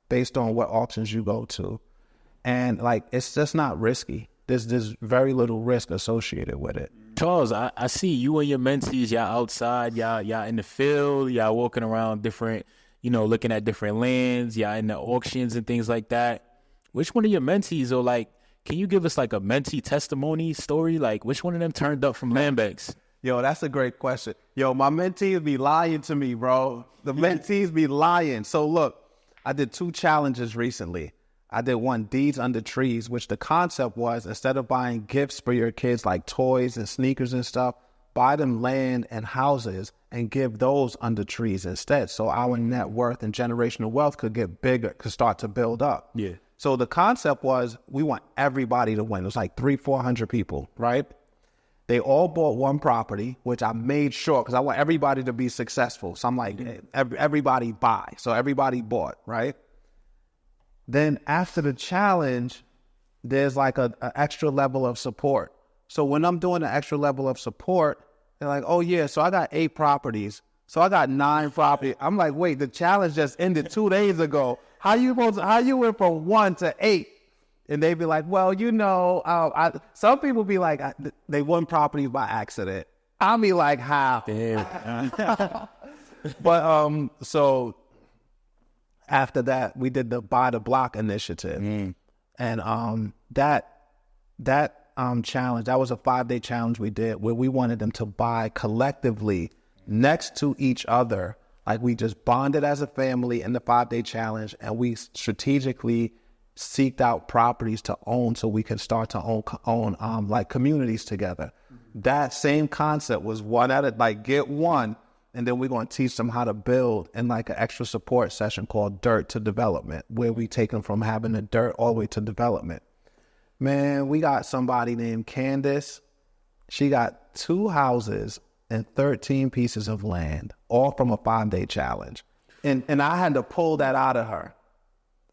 based on what auctions you go to. And like, it's just not risky. There's very little risk associated with it. Charles, I see you and your mentees, y'all outside, y'all in the field, y'all walking around different, looking at different lands, y'all in the auctions and things like that. which one of your mentees, or like, can you give us like a mentee testimony story? Like, which one of them turned up from land banks? Yo, that's a great question. Yo, my mentees be lying to me, bro. The mentees be lying. So look, I did 2 challenges recently. I did one, Deeds Under Trees, which the concept was, instead of buying gifts for your kids like toys and sneakers and stuff, buy them land and houses and give those under trees instead. So our net worth and generational wealth could get bigger, could start to build up. Yeah. So the concept was, we want everybody to win. It was like 300-400 people, right? They all bought one property, which I made sure, because I want everybody to be successful. So I'm like, hey, everybody buy. So everybody bought, right? Then after the challenge, there's like a extra level of support. So when I'm doing the extra level of support, they're like, oh yeah, so I got 8 properties. So I got 9 properties. I'm like, wait, the challenge just ended 2 days ago. How you went from 1 to 8? And they be like, well, you know, some people be like, they won properties by accident. I'll be like, how? Damn. But so after that, we did the Buy the Block initiative. And that challenge, that was a 5-day challenge we did, where we wanted them to buy collectively next to each other. Like, we just bonded as a family in the 5-day challenge, and we strategically seeked out properties to own so we could start to own like communities together. That same concept was one at it, like get one, and then we're going to teach them how to build in like an extra support session called Dirt to Development, where we take them from having the dirt all the way to development. Man, we got somebody named Candace. She got 2 houses and 13 pieces of land, all from a 5-day challenge. And I had to pull that out of her.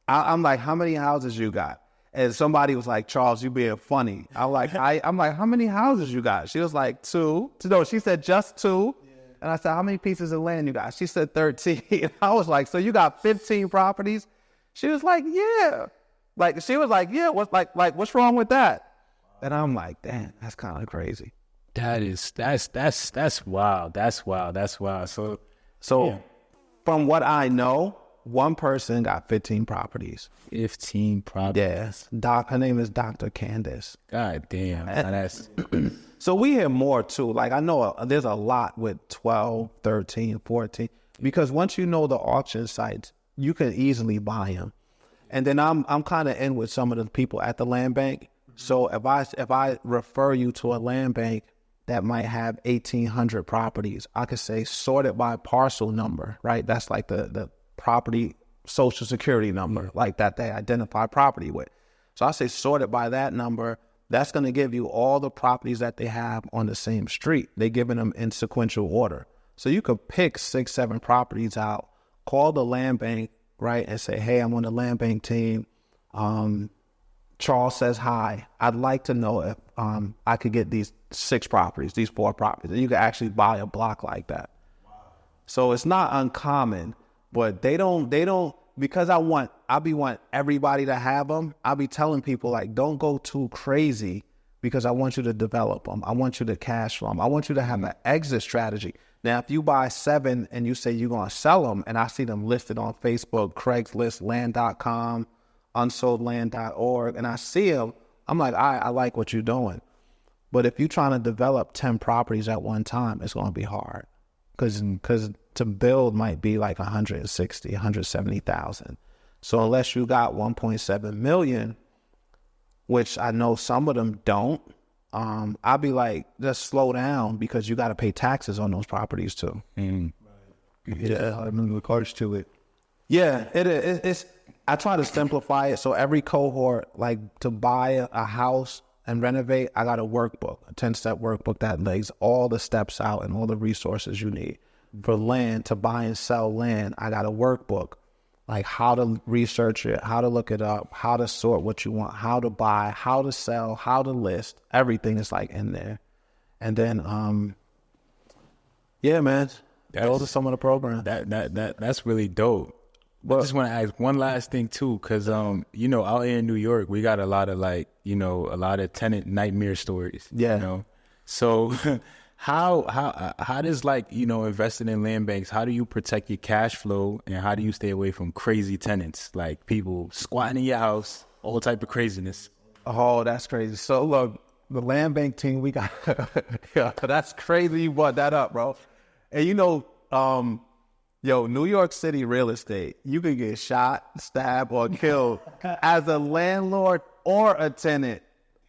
I'm like, how many houses you got? And somebody was like, Charles, you being funny. I'm like, how many houses you got? She was like, 2. No, she said just 2. Yeah. And I said, how many pieces of land you got? She said 13. I was like, so you got 15 properties? She was like, yeah. Like, she was like, yeah, what's wrong with that? And I'm like, damn, that's kind of crazy. That's wild. That's wild. So yeah. From what I know, one person got 15 properties. 15 properties. Yes. Her name is Dr. Candace. God damn. That's so we hear more too. Like, I know there's a lot with 12, 13, 14, because once you know the auction sites, you can easily buy them. And then I'm kind of in with some of the people at the land bank. So if I refer you to a land bank that might have 1,800 properties, I could say sort it by parcel number, right? That's like the property social security number, like that they identify property with. So I say sort it by that number. That's going to give you all the properties that they have on the same street. They're giving them in sequential order. So you could pick 6, 7 properties out, call the land bank, right, and say, hey, I'm on the land bank team. Charles says hi. I'd like to know if I could get these 6 properties, these 4 properties. And you could actually buy a block like that. Wow. So it's not uncommon, but they don't, because I want everybody to have them. I'll be telling people, like, don't go too crazy, because I want you to develop them. I want you to cash flow them. I want you to have an exit strategy. Now, if you buy 7 and you say you're going to sell them, and I see them listed on Facebook, Craigslist, land.com, unsoldland.org, and I see them, I'm like, I like what you're doing. But if you're trying to develop 10 properties at one time, it's going to be hard, because to build might be like 160, 170,000. So unless you got 1.7 million, which I know some of them don't, I'll be like, just slow down, because you got to pay taxes on those properties too. Right. Yeah, I mean, the cards to it. Yeah, it's. I try to simplify it. So every cohort, like to buy a house and renovate, I got a workbook, a 10-step workbook that lays all the steps out and all the resources you need. For land, to buy and sell land, I got a workbook, like how to research it, how to look it up, how to sort what you want, how to buy, how to sell, how to list. Everything is like in there. And then, yeah, man, those are some of the programs. That's really dope. But I just want to ask one last thing too, because out here in New York, we got a lot of a lot of tenant nightmare stories. Yeah. So how does investing in land banks, how do you protect your cash flow, and how do you stay away from crazy tenants, like people squatting in your house all type of craziness. Oh, that's crazy. So look, the land bank team, we got, yeah, that's crazy you brought that up, bro. And New York City real estate, you could get shot, stabbed, or killed as a landlord or a tenant,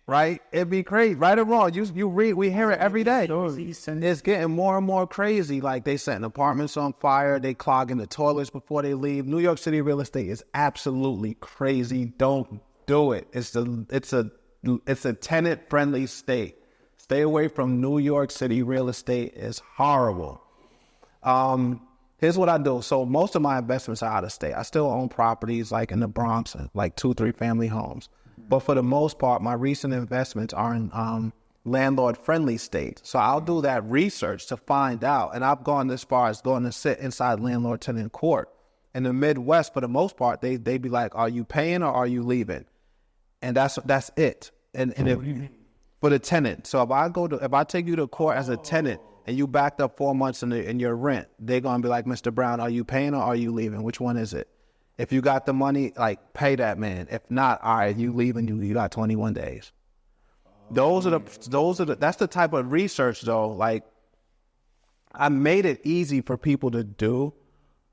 right? It'd be crazy, right or wrong. We hear it every day. It's getting more and more crazy. Like they setting apartments on fire, they clogging the toilets before they leave. New York City real estate is absolutely crazy. Don't do it. It's a tenant-friendly state. Stay away from New York City real estate. It's horrible. Here's what I do. So most of my investments are out of state. I still own properties like in the Bronx, like 2-3 family homes. But for the most part, my recent investments are in landlord-friendly states. So I'll do that research to find out. And I've gone this far as going to sit inside landlord-tenant court. In the Midwest, for the most part, they be like, are you paying or are you leaving? And that's it. And if, for the tenant. So if I take you to court as a tenant and you backed up 4 months in your rent, they're gonna be like, Mr. Brown, are you paying or are you leaving? Which one is it? If you got the money, like pay that man. If not, all right, you leaving, you got 21 days. That's the type of research though. Like I made it easy for people to do.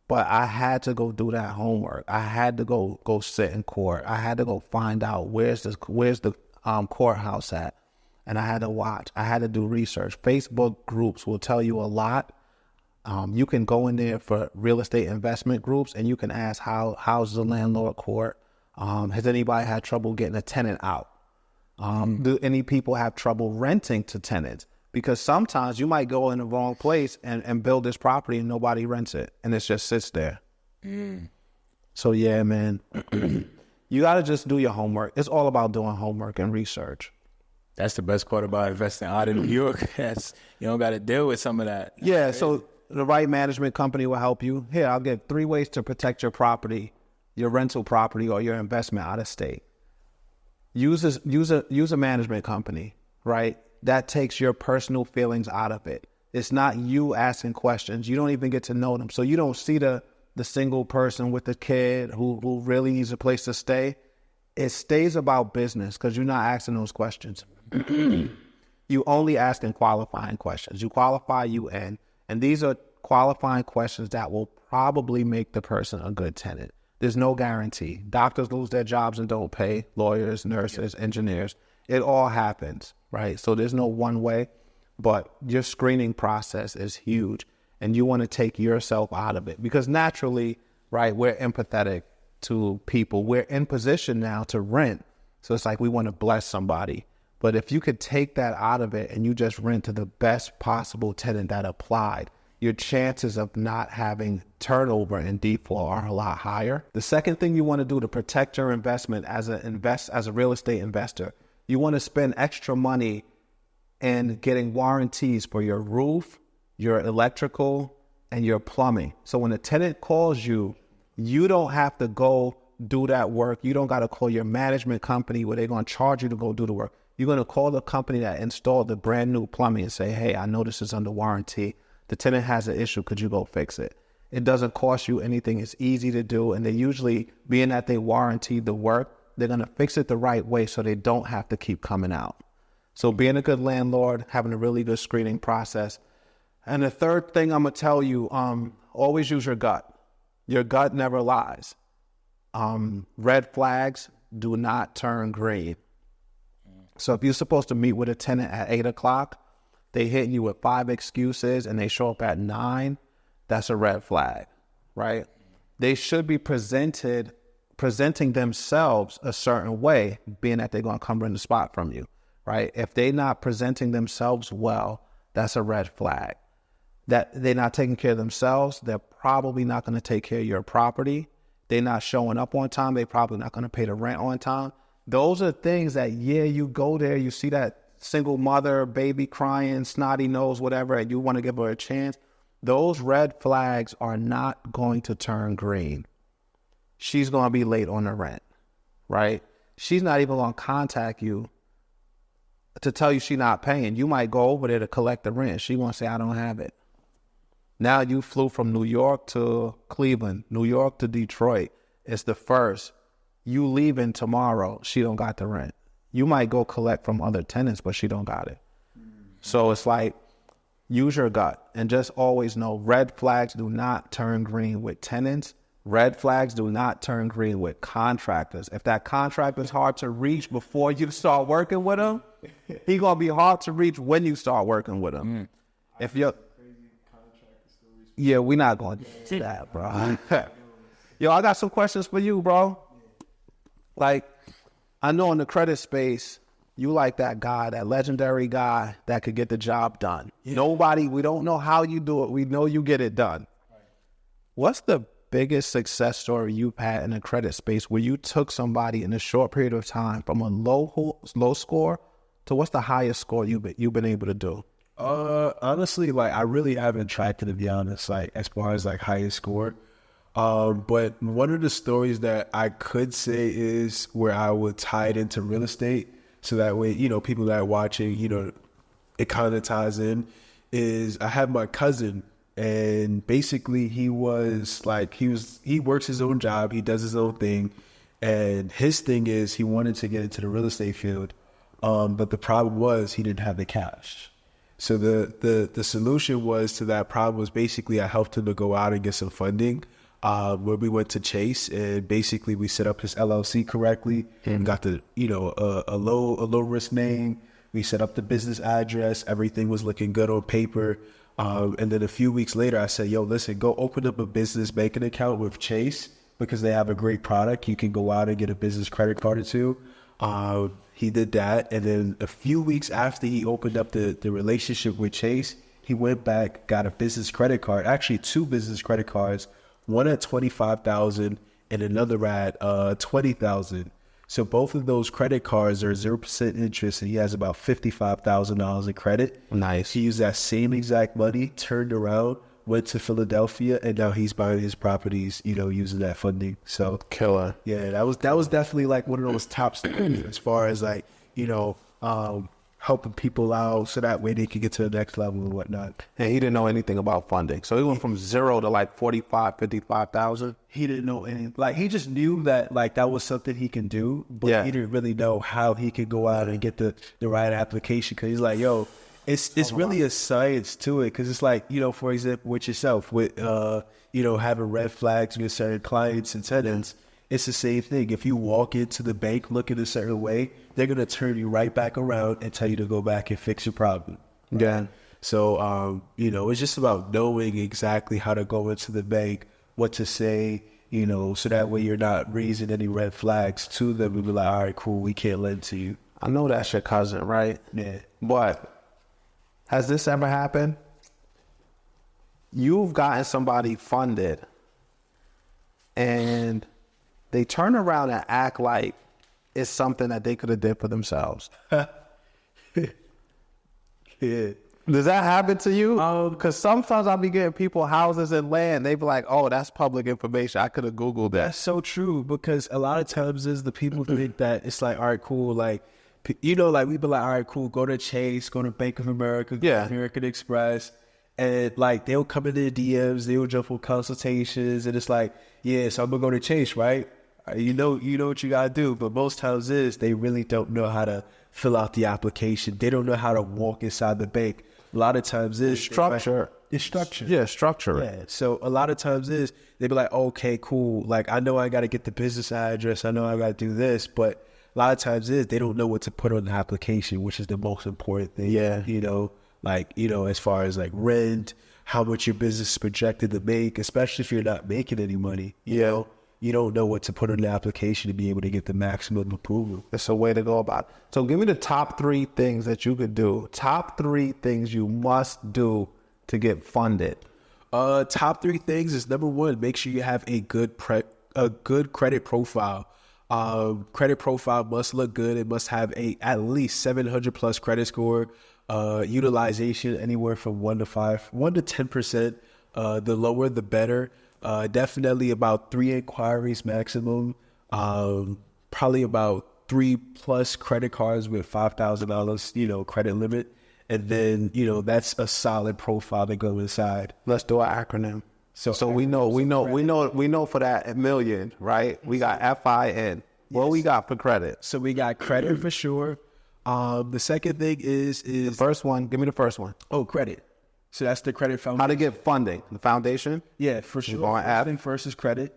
But I had to go do that homework. I had to go sit in court. I had to go find out where's the courthouse at, and I had to watch. I had to do research. Facebook groups will tell you a lot. You can go in there for real estate investment groups, and you can ask how's the landlord court? Has anybody had trouble getting a tenant out? Do any people have trouble renting to tenants? Because sometimes you might go in the wrong place and build this property and nobody rents it and it just sits there. So yeah, man, you got to just do your homework. It's all about doing homework and research. That's the best part about investing out in New York. You don't got to deal with some of that. Yeah, so the right management company will help you. Here, I'll give 3 ways to protect your property, your rental property or your investment out of state. Use a management company, right? That takes your personal feelings out of it. It's not you asking questions. You don't even get to know them. So you don't see the single person with the kid who really needs a place to stay. It stays about business because you're not asking those questions. You only asking qualifying questions. You qualify, you in. And these are qualifying questions that will probably make the person a good tenant. There's no guarantee. Doctors lose their jobs and don't pay. Lawyers, nurses, engineers. It all happens, right? So there's no one way, but your screening process is huge. And you want to take yourself out of it because naturally, right, we're empathetic to people. We're in position now to rent. So it's like we want to bless somebody. But if you could take that out of it and you just rent to the best possible tenant that applied, your chances of not having turnover and default are a lot higher. The second thing you want to do to protect your investment as a real estate investor, you want to spend extra money in getting warranties for your roof, your electrical, and your plumbing. So when a tenant calls you, you don't have to go do that work. You don't got to call your management company where they're going to charge you to go do the work. You're going to call the company that installed the brand new plumbing and say, hey, I know this is under warranty. The tenant has an issue. Could you go fix it? It doesn't cost you anything. It's easy to do. And they usually, being that they warranty the work, they're going to fix it the right way so they don't have to keep coming out. So being a good landlord, having a really good screening process. And the third thing I'm going to tell you, always use your gut. Your gut never lies. Red flags do not turn green. So if you're supposed to meet with a tenant at 8 o'clock, they hit you with 5 excuses and they show up at 9, that's a red flag, right? They should be presenting themselves a certain way, being that they're going to come rent the spot from you, right? If they're not presenting themselves well, that's a red flag. That they're not taking care of themselves, they're probably not going to take care of your property. They're not showing up on time, they're probably not going to pay the rent on time. Those are things that, yeah, you go there, you see that single mother, baby crying, snotty nose, whatever, and you want to give her a chance. Those red flags are not going to turn green. She's going to be late on the rent, right? She's not even going to contact you to tell you she's not paying. You might go over there to collect the rent. She won't say, I don't have it. Now you flew from New York to Cleveland, New York to Detroit. It's the 1st. You leaving tomorrow, she don't got the rent. You might go collect from other tenants, but she don't got it. So it's like, use your gut and just always know red flags do not turn green with tenants. Red flags do not turn green with contractors. If that contractor's hard to reach before you start working with him, he gonna be hard to reach when you start working with him. If you're, yeah, we're not gonna do that, bro. Yo, I got some questions for you, bro. Like, I know in the credit space, you like that guy, that legendary guy that could get the job done. Yeah. We don't know how you do it. We know you get it done. Right. What's the biggest success story you've had in the credit space where you took somebody in a short period of time from a low score to what's the highest score you've been able to do? Honestly, like, I really haven't tried to be honest, like, as far as like highest score. But one of the stories that I could say is where I would tie it into real estate. So that way, you know, people that are watching, you know, it kind of ties in, is I have my cousin, and basically he works his own job. He does his own thing. And his thing is he wanted to get into the real estate field. But the problem was he didn't have the cash. So the solution was to that problem was basically I helped him to go out and get some funding. Where we went to Chase, and basically we set up his LLC correctly and got the, you know, a low risk name. We set up the business address. Everything was looking good on paper. And then a few weeks later, I said, yo, listen, go open up a business banking account with Chase because they have a great product. You can go out and get a business credit card or two. He did that. And then a few weeks after he opened up the relationship with Chase, he went back, got a business credit card, actually 2 business credit cards, one at $25,000 and another at $20,000. So both of those credit cards are 0% interest, and he has about $55,000 in credit. Nice. He used that same exact money, turned around, went to Philadelphia, and now he's buying his properties, you know, using that funding. So killer. Yeah, that was definitely like one of those top stories as far as like, you know, helping people out so that way they can get to the next level and whatnot. And he didn't know anything about funding. So he went from 0 to like 55,000. He didn't know anything. Like, he just knew that like that was something he can do, but he didn't really know how he could go out and get the right application. Cause he's like, yo, it's really a science to it. Cause it's like, you know, for example, with yourself, with, you know, having red flags with certain clients and tenants, it's the same thing. If you walk into the bank looking a certain way, they're going to turn you right back around and tell you to go back and fix your problem. Right? Yeah. So, you know, it's just about knowing exactly how to go into the bank, what to say, you know, so that way you're not raising any red flags to them and be like, all right, cool, we can't lend to you. I know that's your cousin, right? Yeah. But has this ever happened? You've gotten somebody funded and they turn around and act like it's something that they could have did for themselves. Yeah. Does that happen to you? Because sometimes I'll be getting people houses and land. They be like, oh, that's public information. I could have Googled that. That's so true, because a lot of times is the people think that it's like, all right, cool. Like, you know, like we be like, all right, cool. Go to Chase, go to Bank of America, go to American Express. And like, they'll come in their DMs, they'll jump on consultations. And it's like, yeah, so I'm going to go to Chase, right? You know what you got to do. But most times they really don't know how to fill out the application. They don't know how to walk inside the bank. A lot of times it's structure. It's structure. Yeah, structure. Yeah. So a lot of times they be like, okay, cool. Like, I know I got to get the business address. I know I got to do this. But a lot of times they don't know what to put on the application, which is the most important thing. Yeah. You know, like, you know, as far as like rent, how much your business is projected to make, especially if you're not making any money, you know. You don't know what to put on the application to be able to get the maximum approval. It's a way to go about it. So give me the top 3 things that you could do. Top 3 things you must do to get funded. Top 3 things is, number 1, make sure you have a good credit profile. Credit profile must look good. It must have at least 700 plus credit score. Utilization anywhere from 1 to 10%. The lower, the better. Definitely about 3 inquiries maximum. Probably about 3 plus credit cards with $5,000, you know, credit limit. And then, you know, that's a solid profile to go inside. Let's do an acronym. So we know for that $1 million, right? We got FIN. What we got for credit? So we got credit for sure. The second thing is The first one. Give me the first one. credit. So that's the credit foundation. How to get funding? The foundation. Yeah, for sure. going First F. thing first is credit.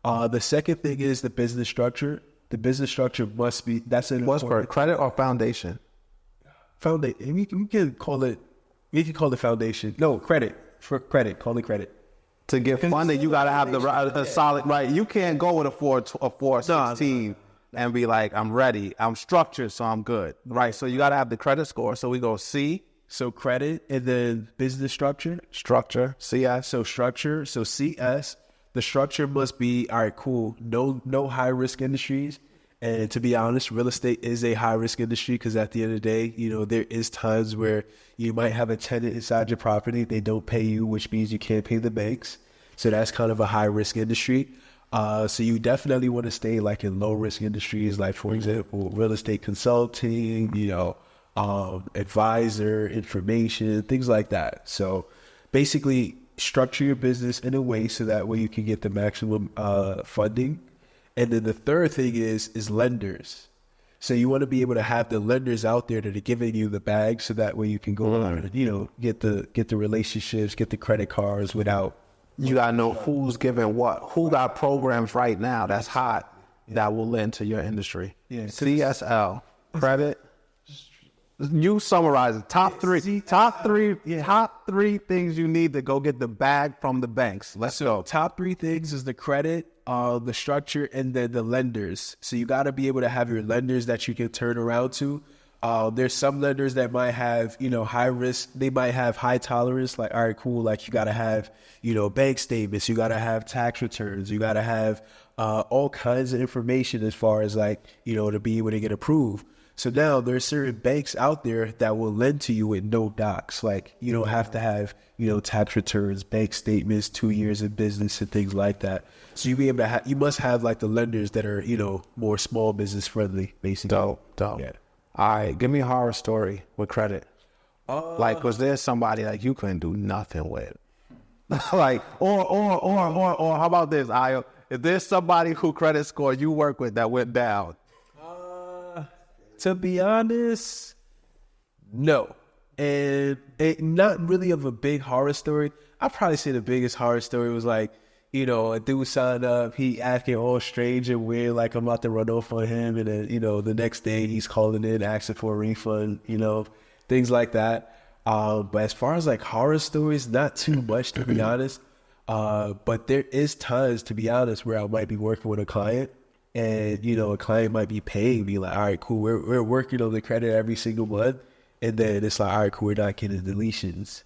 The second thing is the business structure. The business structure must be, that's an What's for credit or foundation? foundation. We can call it foundation. No, credit. For credit, call it credit. To get funding, you got to have a solid right. You can't go with a 416 and be like, I'm ready. I'm structured, so I'm good. Right. So you got to have the credit score. So we go C. So credit, and then business structure. Structure. CS. So structure. So CS. The structure must be, all right, cool. No high risk industries. And to be honest, real estate is a high risk industry because at the end of the day, you know, there is times where you might have a tenant inside your property. They don't pay you, which means you can't pay the banks. So that's kind of a high risk industry. So you definitely want to stay like in low risk industries, like for example, real estate consulting, you know, advisor, information, things like that. So basically structure your business in a way so that way you can get the maximum funding. And then the third thing is lenders. So you want to be able to have the lenders out there that are giving you the bag so that way you can go out and, you know, get the relationships, get the credit cards without. You got to know who's giving what. Who got programs right now that's hot that will lend to your industry. Yeah. CSL, credit. You summarize it. Top three things you need to go get the bag from the banks. Let's go. Top three things is the credit, the structure, and then the lenders. So you got to be able to have your lenders that you can turn around to. There's some lenders that might have, you know, high risk. They might have high tolerance. Like, all right, cool. Like you got to have, you know, bank statements. You got to have tax returns. You got to have all kinds of information as far as like, you know, to be able to get approved. So now there's certain banks out there that will lend to you with no docs. Like you don't have to have, you know, tax returns, bank statements, 2 years in business and things like that. So you be able to have, you must have like the lenders that are, you know, more small business friendly, basically. Dope. Yeah. All right, give me a horror story with credit. Like, was there somebody like you couldn't do nothing with? Like, or how about this, Ayo? If there's somebody who credit score you work with that went down. To be honest, no. And not really of a big horror story. I'd probably say the biggest horror story was like, you know, a dude signed up, he acting all strange and weird, like I'm about to run off on him. And then, you know, the next day he's calling in, asking for a refund, you know, things like that. But as far as like horror stories, not too much, to be honest. But there is times, to be honest, where I might be working with a client. And, you know, a client might be paying me like, all right, cool, we're working on the credit every single month. And then it's like, all right, cool, we're not getting deletions.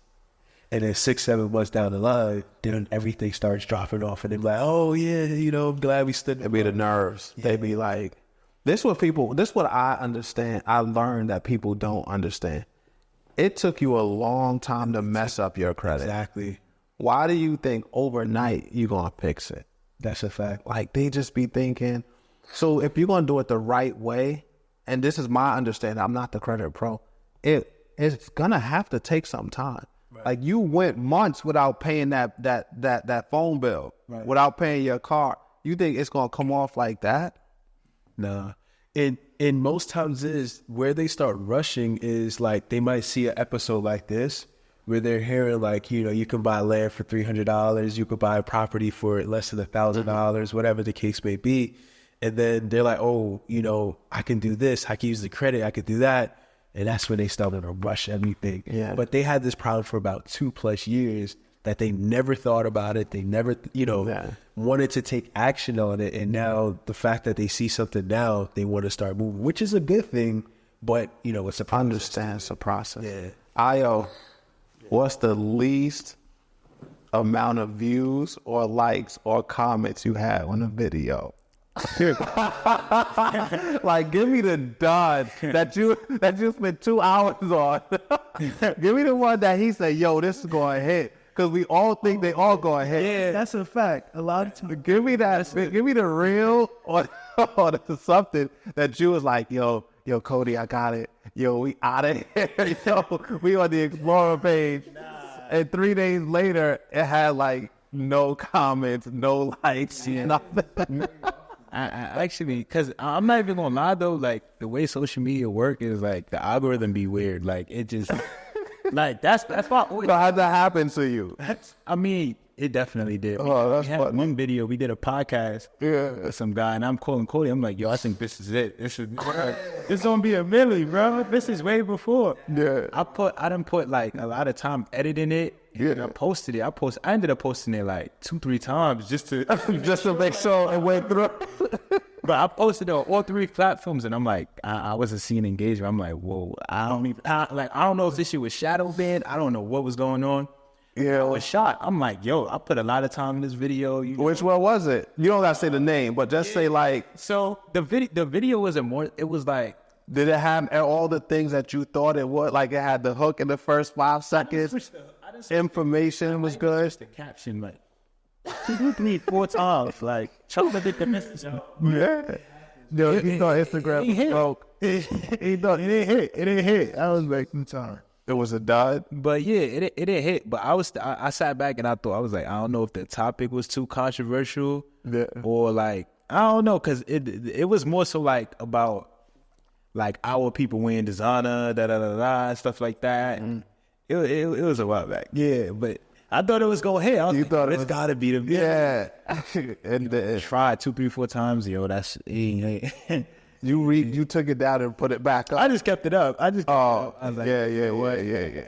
And then 6-7 months down the line, then everything starts dropping off. And they're like, oh, yeah, you know, I'm glad we stood. It'd be the nerves. Yeah. They be like, this what I understand. I learned that people don't understand. It took you a long time to mess up your credit. Exactly. Why do you think overnight you're going to fix it? That's a fact. Like, they just be thinking. So if you're going to do it the right way, and this is my understanding, I'm not the credit pro, it's going to have to take some time. Right. Like, you went months without paying that phone bill, right, without paying your car. You think it's going to come off like that? Nah. And most times is where they start rushing is like they might see an episode like this where they're hearing like, you know, you can buy land for $300, you could buy a property for less than $1,000, whatever the case may be. And then they're like, oh, you know, I can do this. I can use the credit. I could do that. And that's when they started to rush everything. Yeah. But they had this problem for about 2+ years that they never thought about it. They never, you know, wanted to take action on it. And now the fact that they see something now, they want to start moving, which is a good thing. But, you know, it's a process. Understand it's a process. Yeah. Ayo, what's the least amount of views or likes or comments you had on a video? Like, give me the dud that you spent 2 hours on. Give me the one that he said, yo, this is going to hit. Because we all think they all going to hit. Yeah, that's a fact. A lot of times. Give me that. Give me the real or something that you was like, yo, Cody, I got it. Yo, we out of here. Yo, we on the Explorer page. And 3 days later, it had like no comments, no likes, nothing. I actually, because I'm not even gonna lie though, like the way social media work is like the algorithm be weird. Like it just, like that's why. So how'd that happen to you? I mean, it definitely did. Oh, that's we had funny. one video. We did a podcast with some guy, and I'm calling Cody. I'm like, yo, I think this is it. This is gonna be a milli, bro. This is way before. Yeah. I done put like a lot of time editing it. And I posted it. I ended up posting it like 2-3 times just to make sure it went through. But I posted it on all 3 platforms, and I'm like, I wasn't seeing engagement. I'm like, whoa, I don't know if this shit was shadow banned. I don't know what was going on. Yeah. I was shocked. I'm like, yo, I put a lot of time in this video. Which one was it? You don't gotta say the name, but just say like. So the video wasn't more. It was like. Did it have all the things that you thought it would? Like it had the hook in the first 5 seconds. Information was good. The caption like 2-3-4 times. Like chocolate did the message. Yeah. Yo, he thought Instagram was broke. He thought it didn't hit. It didn't hit. I was like, time. It was a dud. But yeah, it didn't hit. But I sat back and I thought, I was like, I don't know if the topic was too controversial or like I don't know, because it was more so like about like our people wearing designer, stuff like that. And it was a while back. Yeah, but I thought it was going to hit. I was like, thought it's got to be the video. Yeah. And tried 2-3-4 times. Yo, that's you took it down and put it back up. I just kept it up. I was like, yeah.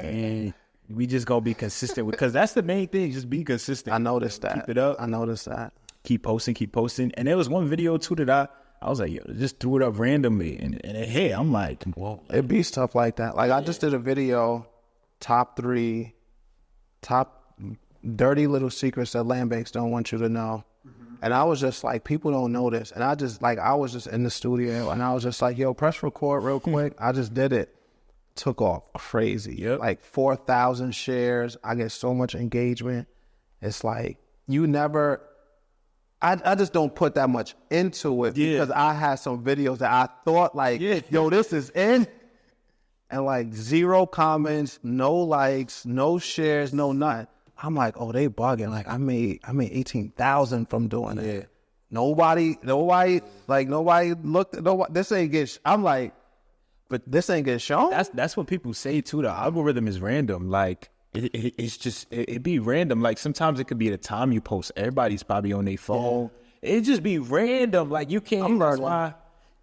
And we just gonna be consistent because that's the main thing. Just be consistent. I noticed that. Keep it up. I noticed that. Keep posting. And there was one video too that I was like, yo, just threw it up randomly and it hit. I'm like, whoa. It be stuff like that. Like I just did a video, top dirty little secrets that land banks don't want you to know. And I was just like, people don't know this. And I was just in the studio and I was just like, yo, press record real quick. I just did it. Took off crazy. Yep. Like 4,000 shares. I get so much engagement. It's like, I just don't put that much into it because I had some videos that I thought like, yo, this is in. And like 0 comments, no likes, no shares, no nothing. I'm like, oh, they bugging. Like I made 18,000 from doing it. Nobody looked. This ain't get. I'm like, but this ain't get shown. That's what people say too. The algorithm is random. Like it's just it be random. Like sometimes it could be the time you post. Everybody's probably on their phone. It just be random. Like you can't. I'm that's learning. why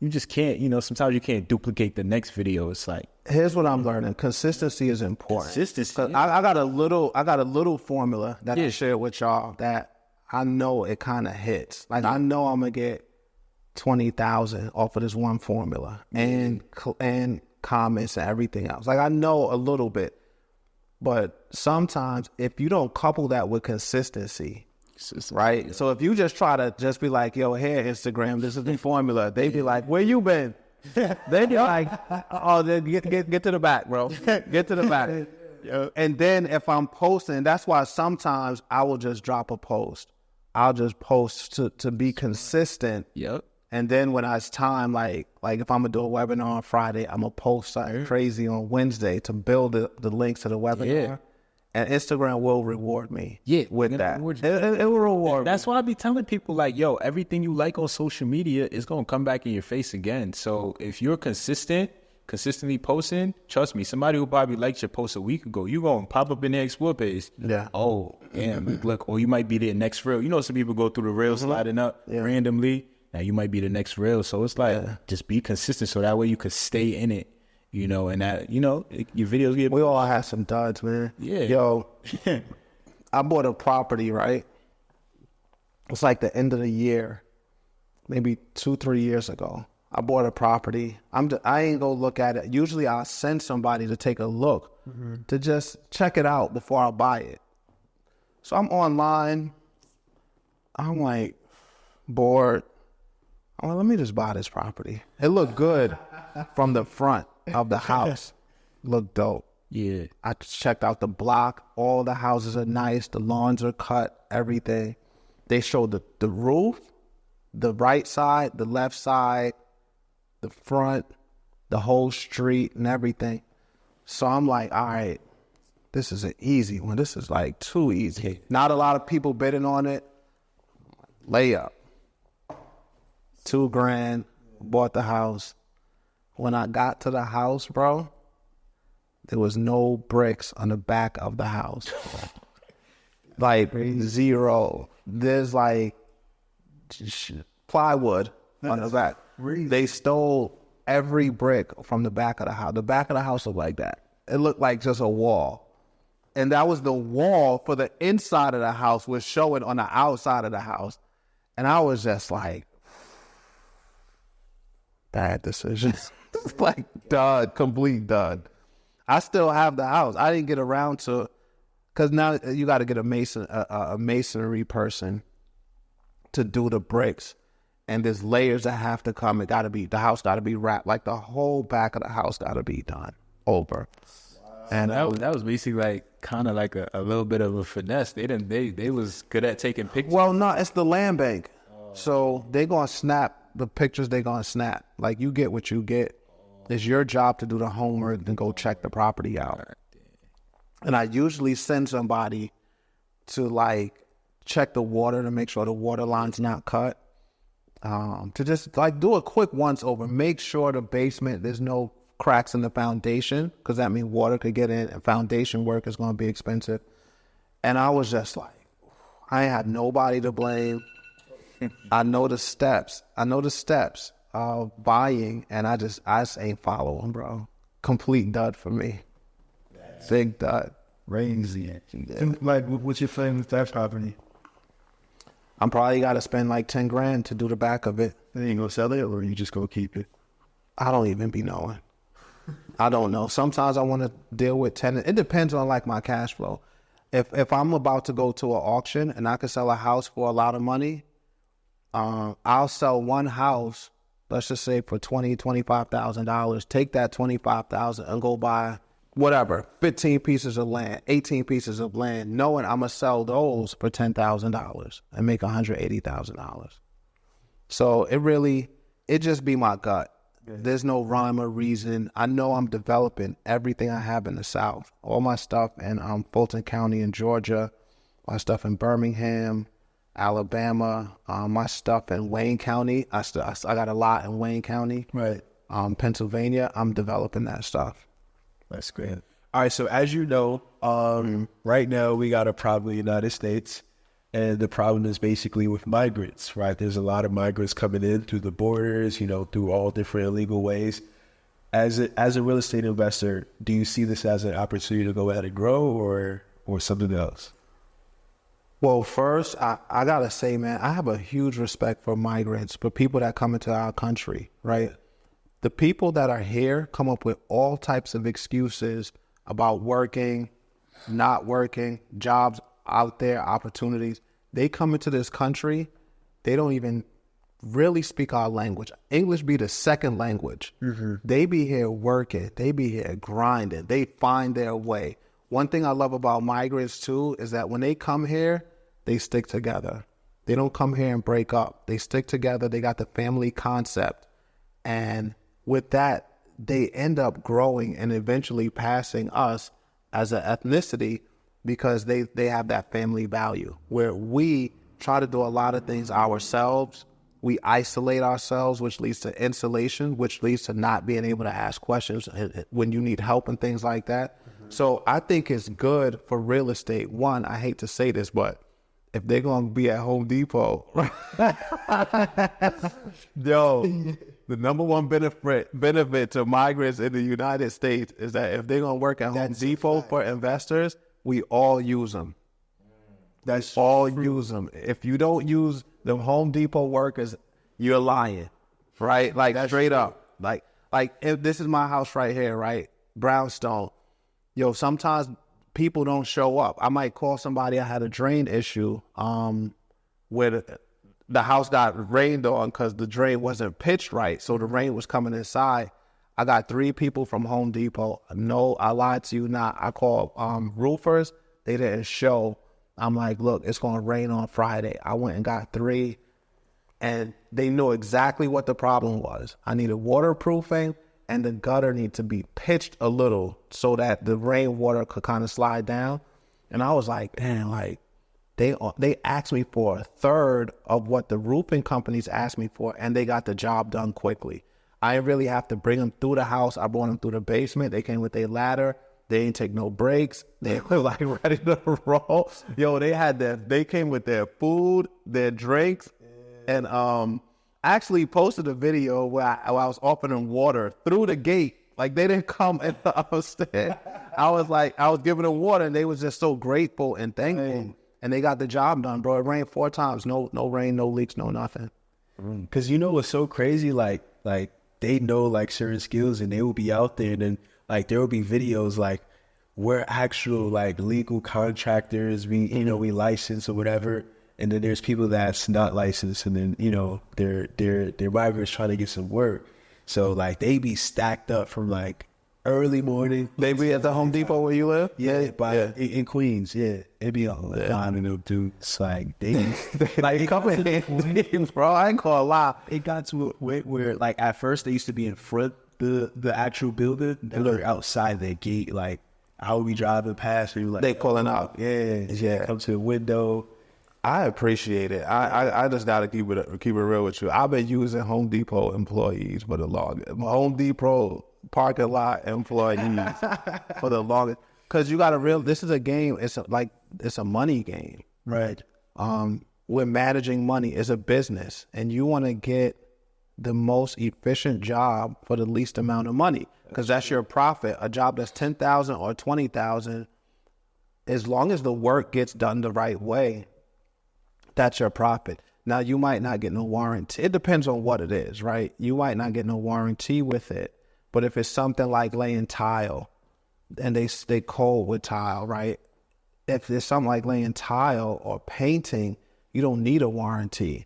you just can't. Sometimes you can't duplicate the next video. It's like. Here's what I'm learning. Consistency is important. Consistency. 'Cause I got a little formula that I share with y'all that I know it kind of hits. Like I know I'm gonna get 20,000 off of this one formula and comments and everything else. Like I know a little bit, but sometimes if you don't couple that with consistency, right? So if you just try to just be like, yo, here Instagram, this is the formula. They be like, where you been? They be like, oh, then get to the back, bro. Get to the back. And then if I'm posting, that's why sometimes I will just drop a post. I'll just post to be consistent. Yep. And then when it's time, like if I'm gonna do a webinar on Friday, I'm gonna post something crazy on Wednesday to build the links to the webinar. Yeah. And Instagram will reward me with that. Reward It will reward me. That's why I be telling people like, yo, everything you like on social media is going to come back in your face again. So if you're consistently posting, trust me, somebody who probably liked your post a week ago, you going to pop up in their explore page. Yeah. Oh, damn, look, or you might be their next reel. Some people go through the reel sliding up randomly. Now you might be the next reel. So it's like, just be consistent so that way you could stay in it. And that, your videos get... We all have some duds, man. Yeah. Yo, I bought a property, right? It's like the end of the year, maybe 2-3 years ago. I bought a property. I ain't gonna look at it. Usually I'll send somebody to take a look to just check it out before I buy it. So I'm online. I'm like bored. I'm like, let me just buy this property. It looked good from the front of the house. Looked dope. Yeah. I checked out the block. All the houses are nice. The lawns are cut, everything. They showed the roof, the right side, the left side, the front, the whole street and everything. So I'm like, all right, this is an easy one. This is like too easy. Not a lot of people bidding on it. Layup. $2,000, bought the house. When I got to the house, bro, there was no bricks on the back of the house. Like zero. There's like plywood on the back. They stole every brick from the back of the house. The back of the house looked like that. It looked like just a wall. And that was the wall for the inside of the house was showing on the outside of the house. And I was just like, bad decisions. Like dud, complete dud. I still have the house. I didn't get around to, because now you got to get a masonry person to do the bricks. And there's layers that have to come. The house got to be wrapped. Like the whole back of the house got to be done over. Wow. And that was basically like kind of like a little bit of a finesse. They was good at taking pictures. Well, no, it's the land bank. So they gonna snap the pictures. They gonna snap. Like you get what you get. It's your job to do the homework and go check the property out. And I usually send somebody to like check the water to make sure the water line's not cut. To just like do a quick once over, make sure the basement, there's no cracks in the foundation, because that means water could get in and foundation work is going to be expensive. And I was just like, I had nobody to blame. I know the steps of buying, and I just ain't following, bro. Complete dud for me. Big dud. Crazy. Like, what's your feeling with that property? I'm probably got to spend like $10,000 to do the back of it. Then you gonna sell it, or you just gonna keep it? I don't even be knowing. I don't know. Sometimes I want to deal with tenants. It depends on like my cash flow. If I'm about to go to an auction and I can sell a house for a lot of money, I'll sell one house, let's just say for $20,000-$25,000. Take that $25,000 and go buy whatever, 15 pieces of land, 18 pieces of land, knowing I'm going to sell those for $10,000 and make $180,000. So it just be my gut. There's no rhyme or reason. I know I'm developing everything I have in the South. All my stuff in Fulton County in Georgia, my stuff in Birmingham, Alabama, my stuff in Wayne County. I got a lot in Wayne County. Right. Pennsylvania, I'm developing that stuff. That's great. All right, so as you know, right now we got a problem in the United States, and the problem is basically with migrants, right? There's a lot of migrants coming in through the borders, through all different illegal ways. As a real estate investor, do you see this as an opportunity to go ahead and grow, or something else? Well, first, I got to say, man, I have a huge respect for migrants, for people that come into our country, right? The people that are here come up with all types of excuses about working, not working, jobs out there, opportunities. They come into this country, they don't even really speak our language. English be the second language. Mm-hmm. They be here working, they be here grinding, they find their way. One thing I love about migrants too is that when they come here, they stick together. They don't come here and break up. They stick together, they got the family concept. And with that, they end up growing and eventually passing us as an ethnicity because they have that family value. Where we try to do a lot of things ourselves, we isolate ourselves, which leads to insulation, which leads to not being able to ask questions when you need help and things like that. Mm-hmm. So I think it's good for real estate. One, I hate to say this, but if they're going to be at Home Depot, yo, the number one benefit to migrants in the United States is that if they're going to work at Home Depot for investors, we all use them. That's all true. Use them. If you don't use the Home Depot workers, you're lying, right? Like that's straight true. Up. Like if this is my house right here, right? Brownstone. Yo, sometimes people don't show up. I might call somebody. I had a drain issue where the house got rained on because the drain wasn't pitched right. So the rain was coming inside. I got 3 people from Home Depot. No, I lied to you not. I called roofers. They didn't show. I'm like, look, it's going to rain on Friday. I went and got 3, and they knew exactly what the problem was. I needed waterproofing, and the gutter needed to be pitched a little so that the rainwater could kind of slide down. And I was like, man, like, They asked me for a third of what the roofing companies asked me for, and they got the job done quickly. I didn't really have to bring them through the house. I brought them through the basement. They came with their ladder. They didn't take no breaks. They were like ready to roll. Yo, they came with their food, their drinks, and I actually posted a video where I was offering water through the gate. Like they didn't come in the upstairs. I was giving them water, and they was just so grateful and thankful. And they got the job done, bro. It rained 4 times. No rain, no leaks, no nothing. Because you know what's so crazy? Like they know like certain skills, and they will be out there, and then like there will be videos like we're actual like legal contractors. We license or whatever, and then there's people that's not licensed, and then they're migrants trying to get some work. So like they be stacked up from like early morning. They be at the Home Depot where you live? In Queens, yeah. It be all down and them dudes. Like they like come in, bro. I ain't gonna lie. It got to a point where like at first they used to be in front the actual building. They were outside their gate. Like I would be driving past and like they pulling out. Yeah. Come to the window. I appreciate it. I just gotta keep it real with you. I've been using Home Depot employees for the longest. Home Depot parking lot employees for the longest. Because you gotta this is a game. It's a money game, right? We're managing money. It's a business, and you want to get the most efficient job for the least amount of money, because that's your profit. A job that's 10,000 or 20,000, as long as the work gets done the right way, that's your profit. Now you might not get no warranty. It depends on what it is, right? You might not get no warranty with it, but if it's something like laying tile, and they cold with tile, right? If there's something like laying tile or painting, you don't need a warranty.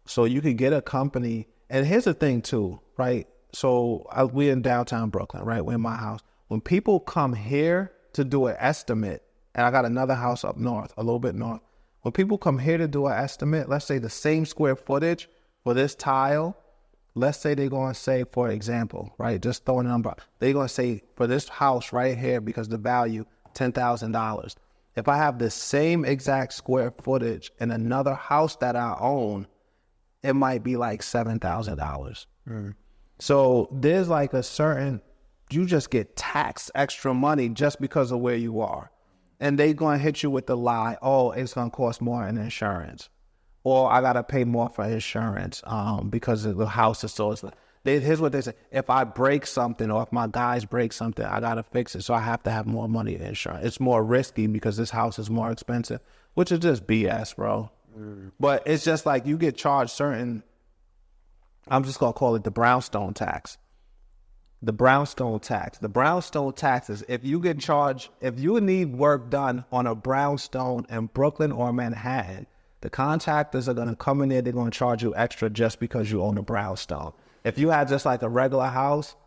So you could get a company. And here's the thing too, right? So we're in downtown Brooklyn, right? We're in my house. When people come here to do an estimate, and I got another house up north, a little bit north. When people come here to do an estimate, let's say the same square footage for this tile, let's say they're going to say, for example, right, just throwing a number, they're going to say for this house right here, because the value, $10,000. If I have the same exact square footage in another house that I own, it might be like $7,000. So there's like a certain, you just get taxed extra money just because of where you are. And they going to hit you with the lie, oh, it's going to cost more in insurance. Or I got to pay more for insurance because the house is so... Here's what they say. If I break something, or if my guys break something, I got to fix it. So I have to have more money in insurance. It's more risky because this house is more expensive, which is just BS, bro. But it's just like you get charged certain... I'm just going to call it the brownstone tax. The brownstone tax. The brownstone tax is if you get charged, if you need work done on a brownstone in Brooklyn or Manhattan, the contractors are going to come in there, they're going to charge you extra just because you own a brownstone. If you had just like a regular house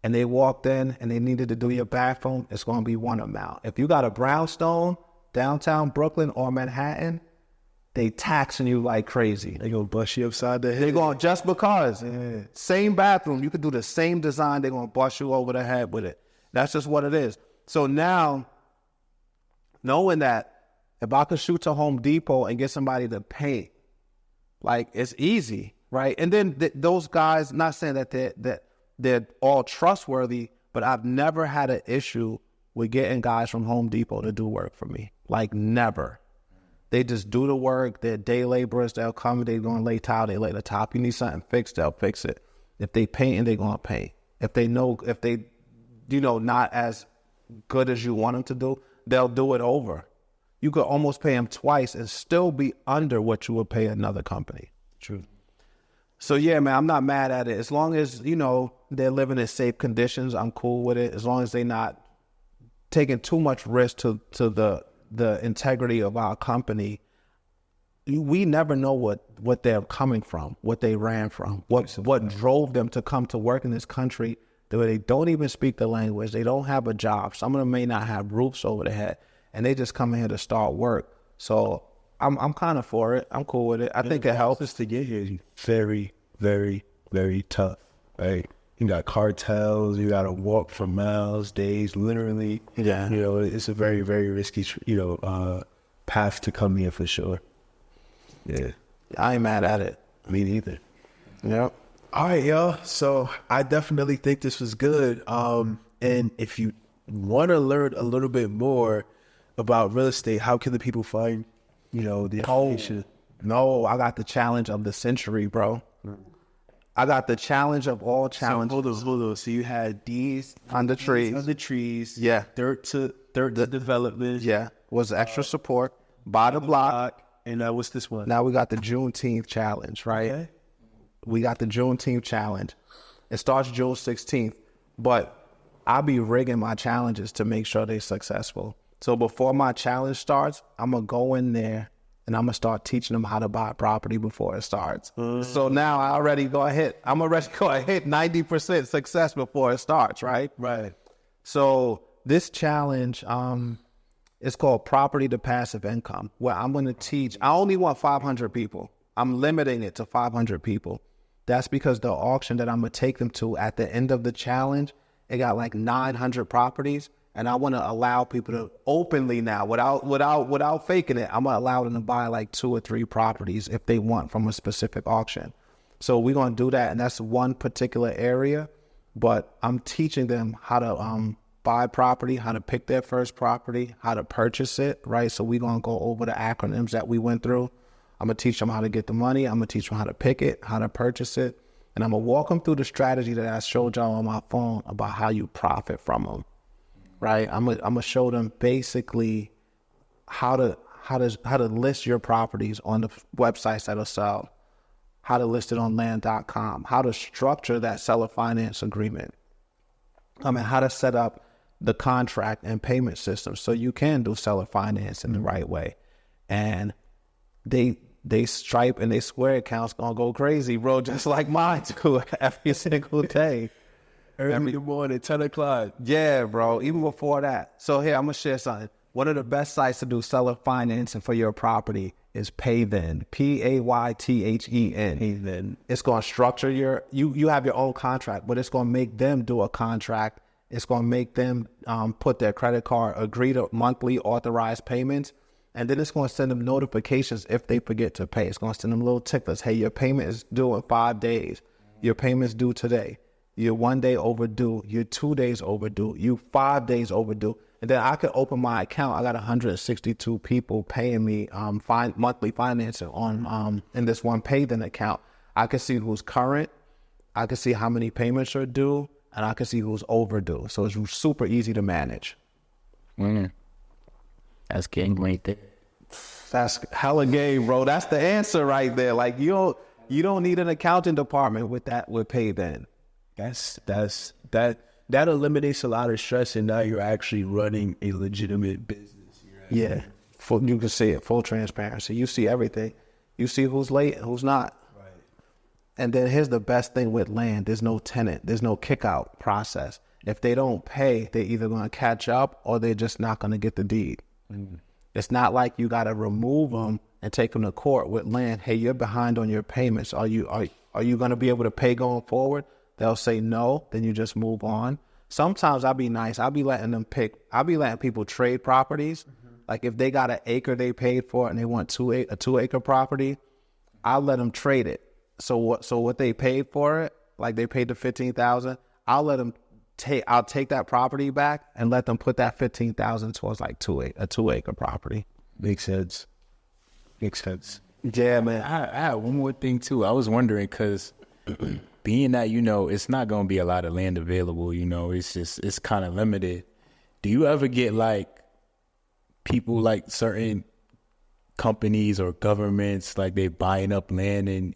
and they walked in and they needed to do your bathroom, it's going to be one amount. If you got a brownstone, downtown Brooklyn or Manhattan, they taxing you like crazy. They gonna bust you upside the head. They're going just because. Yeah. Same bathroom, you could do the same design, they're going to bust you over the head with it. That's just what it is. So now, knowing that, if I could shoot to Home Depot and get somebody to paint, like it's easy, right? And then those guys, not saying that they're all trustworthy, but I've never had an issue with getting guys from Home Depot to do work for me. Like never. They just do the work. They're day laborers. They'll come. They're going to lay tile. They lay the top. You need something fixed, they'll fix it. If they painting, they're going to paint. If they not as good as you want them to do, they'll do it over. You could almost pay them twice and still be under what you would pay another company. True. So yeah, man, I'm not mad at it. As long as, they're living in safe conditions, I'm cool with it. As long as they're not taking too much risk to the integrity of our company. We never know what they're coming from, what they ran from, what drove them to come to work in this country. They don't even speak the language. They don't have a job. Some of them may not have roofs over their head, and they just come in here to start work. So I'm kind of for it. I'm cool with it. I think it helps. Just to get here is very, very, very tough, right? You got cartels. You got to walk for miles, days, literally. Yeah. It's a very, very risky, path to come here for sure. Yeah. I ain't mad at it. Me neither. Yep. All right, y'all. So I definitely think this was good. And if you want to learn a little bit more about real estate, how can the people find, the information? No, I got the challenge of the century, bro. I got the challenge of all challenges. Hold on. So you had these On the trees. on the trees. Yeah. Dirt to development. Yeah. Was extra support. By the block. And what's this one? Now we got the Juneteenth challenge, right? Okay. We got the Juneteenth challenge. It starts June 16th, but I be rigging my challenges to make sure they're successful. So before my challenge starts, I'm going to go in there and I'm going to start teaching them how to buy property before it starts. So now I'm already going to hit 90% success before it starts, right? Right. So this challenge, it's called Property to Passive Income, where I'm going to teach. I only want 500 people. I'm limiting it to 500 people. That's because the auction that I'm going to take them to at the end of the challenge, it got like 900 properties. And I want to allow people to openly now, without faking it, I'm going to allow them to buy like 2 or 3 properties if they want from a specific auction. So we're going to do that. And that's one particular area. But I'm teaching them how to buy property, how to pick their first property, how to purchase it, right? So we're going to go over the acronyms that we went through. I'm going to teach them how to get the money. I'm going to teach them how to pick it, how to purchase it. And I'm going to walk them through the strategy that I showed y'all on my phone about how you profit from them, right? I'm going to show them basically how to list your properties on the websites that'll sell, how to list it on land.com, how to structure that seller finance agreement. How to set up the contract and payment system so you can do seller finance in the right way. And they Stripe and they Square accounts gonna go crazy, bro, just like mine do every single day. Early in the morning, 10 o'clock. Yeah, bro, even before that. So here, I'm gonna share something. One of the best sites to do seller financing for your property is Paythen, Paythen. Paythen. It's gonna structure you have your own contract, but it's gonna make them do a contract. It's gonna make them put their credit card, agree to monthly authorized payments. And then it's going to send them notifications if they forget to pay. It's going to send them little ticklers. Hey, your payment is due in 5 days. Your payment's due today. You're 1 day overdue. You're 2 days overdue. You 5 days overdue. And then I could open my account. I got 162 people paying me monthly financing on in this one Paythen account. I can see who's current. I can see how many payments are due, and I can see who's overdue. So it's super easy to manage. That's game right there. That's hella game, bro. That's the answer right there. Like you don't need an accounting department with Paythen. That eliminates a lot of stress, and now you're actually running a legitimate business. Yeah, you can see it, full transparency. You see everything. You see who's late and who's not. Right. And then here's the best thing with land: there's no tenant, there's no kick out process. If they don't pay, they're either going to catch up or they're just not going to get the deed. It's not like you got to remove them and take them to court with land. Hey, you're behind on your payments. Are you going to be able to pay going forward? They'll say no. Then you just move on. Sometimes I'll be nice. I'll be letting people trade properties. Like if they got an acre they paid for and they want a 2 acre property, I'll let them trade it. So what they paid for it, like they paid the $15,000, I'll take that property back and let them put that $15,000 towards like a 2 acre property. Makes sense. Yeah, man. I had one more thing too. I was wondering because being that it's not going to be a lot of land available. It's kind of limited. Do you ever get like people like certain companies or governments like they buying up land and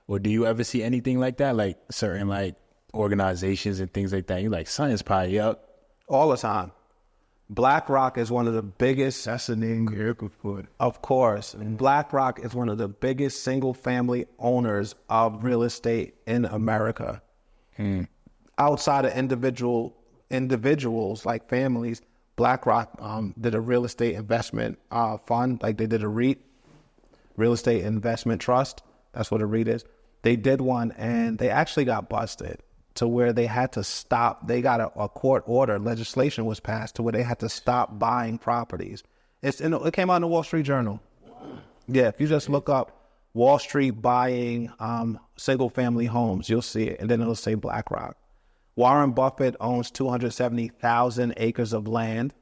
or do you ever see anything like that, like certain like organizations and things like that? You're like, son, it's probably up all the time. BlackRock is one of the biggest. That's the name here for it. Of course. BlackRock is one of the biggest single family owners of real estate in America. Outside of individuals like families, BlackRock did a real estate investment fund. Like they did a REIT, real estate investment trust. That's what a REIT is. They did one and they actually got busted to where they had to stop. They got a court order. Legislation was passed to where they had to stop buying properties. It came out in the Wall Street Journal. Yeah, if you just look up Wall Street buying single family homes, you'll see it, and then it'll say BlackRock. Warren Buffett owns 270,000 acres of land,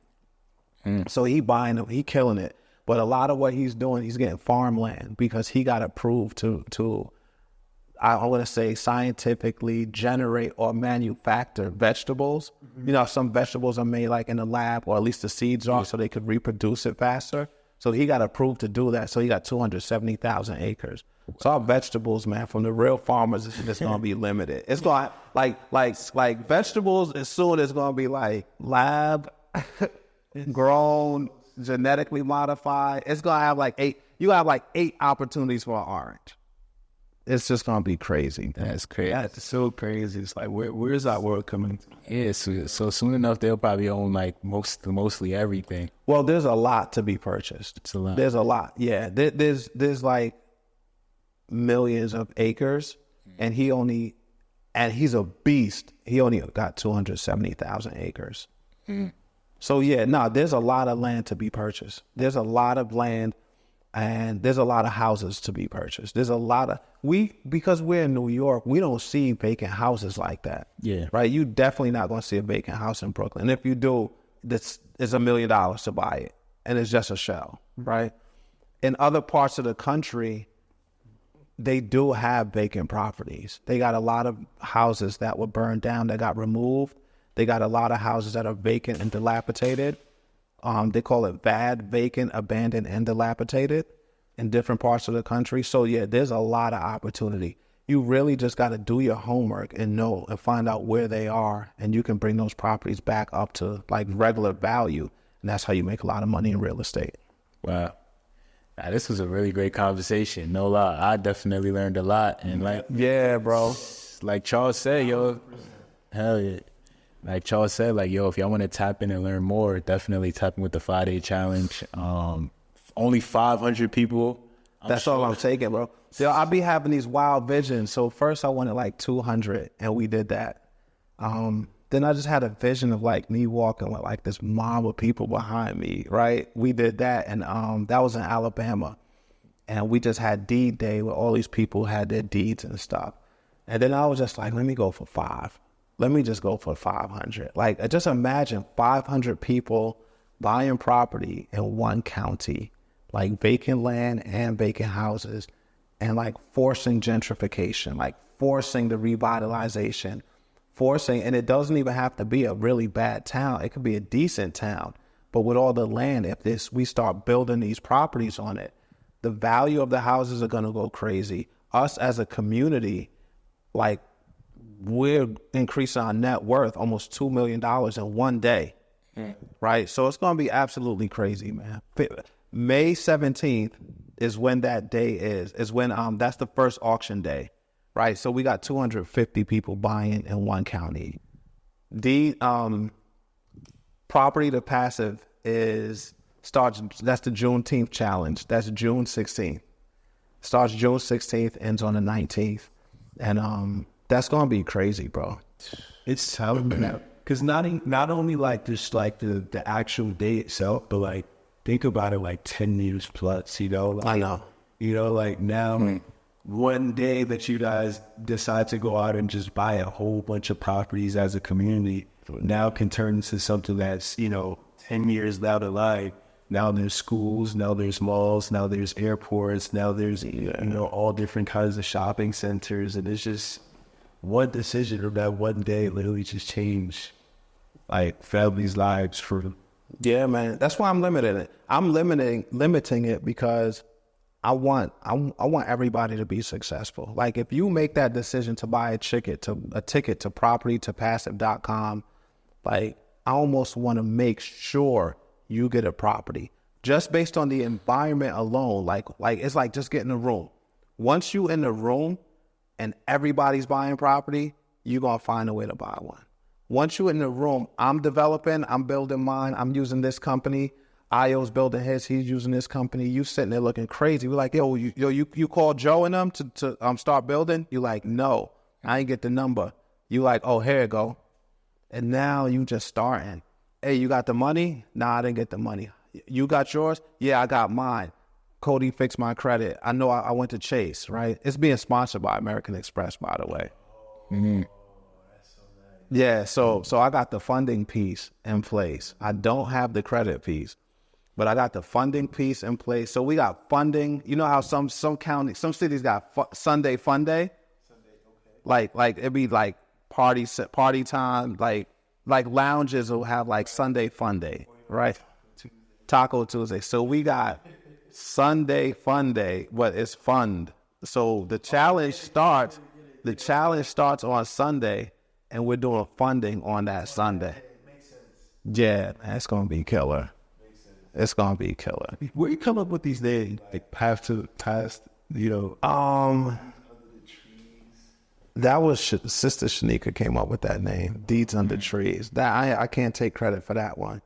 so he killing it. But a lot of what he's doing, he's getting farmland because he got approved to I want to say scientifically generate or manufacture vegetables. You know, some vegetables are made like in the lab, or at least the seeds are, so they could reproduce it faster. So he got approved to do that. So he got 270,000 acres. So our vegetables, man, from the real farmers, it's just gonna be limited. It's gonna like vegetables. As soon as it's gonna be like lab grown, genetically modified. It's gonna have like 8. You have like 8 opportunities for an orange. It's just gonna be crazy. That's crazy. That's so crazy. It's like, where's that world coming to? Yeah, so soon enough they'll probably own like mostly everything. Well, there's a lot to be purchased. It's a lot. There's a lot. Yeah, there's like millions of acres, and he's a beast. He only got 270,000 acres. So yeah, there's a lot of land to be purchased. There's a lot of land, and there's a lot of houses to be purchased. There's a lot of because we're in New York, we don't see vacant houses like that. Yeah. Right. You definitely not going to see a vacant house in Brooklyn. And if you do, it's $1 million to buy it, and it's just a shell. Right. In other parts of the country, they do have vacant properties. They got a lot of houses that were burned down that got removed. They got a lot of houses that are vacant and dilapidated. They call it VAD, vacant, abandoned, and dilapidated in different parts of the country. So yeah, there's a lot of opportunity. You really just got to do your homework and know and find out where they are, and you can bring those properties back up to like regular value. And that's how you make a lot of money in real estate. Wow. This was a really great conversation. No lie. I definitely learned a lot. And Yeah, bro. Like Charles said, yo, hell yeah. Like Charles said, like, yo, if y'all want to tap in and learn more, definitely tap in with the 5-day challenge. Only 500 people. That's all I'm taking, bro. See, I'll be having these wild visions. So first I wanted like 200, and we did that. Then I just had a vision of like me walking with like this mob of people behind me, right? We did that, and that was in Alabama. And we just had deed day where all these people had their deeds and stuff. And then I was just like, let me go for 5. Let me just go for 500. Like, just imagine 500 people buying property in one county, like vacant land and vacant houses, and like forcing gentrification, like forcing the revitalization, and it doesn't even have to be a really bad town. It could be a decent town. But with all the land, if we start building these properties on it, the value of the houses are going to go crazy. Us as a community, like, we're increasing our net worth almost $2 million in one day, right? So it's going to be absolutely crazy, man. May 17th is when that day is when that's the first auction day, right? So we got 250 people buying in one county. The property to passive starts, that's the Juneteenth challenge. That's June 16th. Starts June 16th, ends on the 19th. And that's gonna be crazy, bro. It's telling me now, because not only like just like the actual day itself, but like think about it like 10 years plus. You know, like, I know. You know, like now, one day that you guys decide to go out and just buy a whole bunch of properties as a community, now can turn into something that's 10 years down the line. Now there's schools, now there's malls, now there's airports, now there's all different kinds of shopping centers, and it's just one decision of that one day literally just changed like families' lives for. Yeah, man. That's why I'm limiting it. I'm limiting it because I want everybody to be successful. Like, if you make that decision to buy a ticket to propertytopassive.com, like, I almost want to make sure you get a property just based on the environment alone. Like it's like just getting a room. Once you in the room and everybody's buying property, you're going to find a way to buy one. Once you're in the room, I'm developing, I'm building mine, I'm using this company, Io's building his, he's using this company, you sitting there looking crazy. We're like, you call Joe and them to start building? You're like, no, I ain't get the number. You like, oh, here you go. And now you just starting. Hey, you got the money? Nah, I didn't get the money. You got yours? Yeah, I got mine. Cody fixed my credit. I know I went to Chase, right? It's being sponsored by American Express, by the way. Mm-hmm. Yeah, so I got the funding piece in place. I don't have the credit piece, but I got the funding piece in place. So we got funding. You know how some counties, some cities got Sunday fun day? Like it'd be like party time, like lounges will have like Sunday fun day, right? Taco Tuesday. So we got Sunday fun day, but it's fund. So the challenge starts on Sunday, and we're doing funding on that Sunday. Yeah, that's gonna be killer. It's gonna be killer. Where you come up with these names? Like path to past, you know? That was Sister Shanika came up with that name, Deeds Under Trees. That I can't take credit for that one.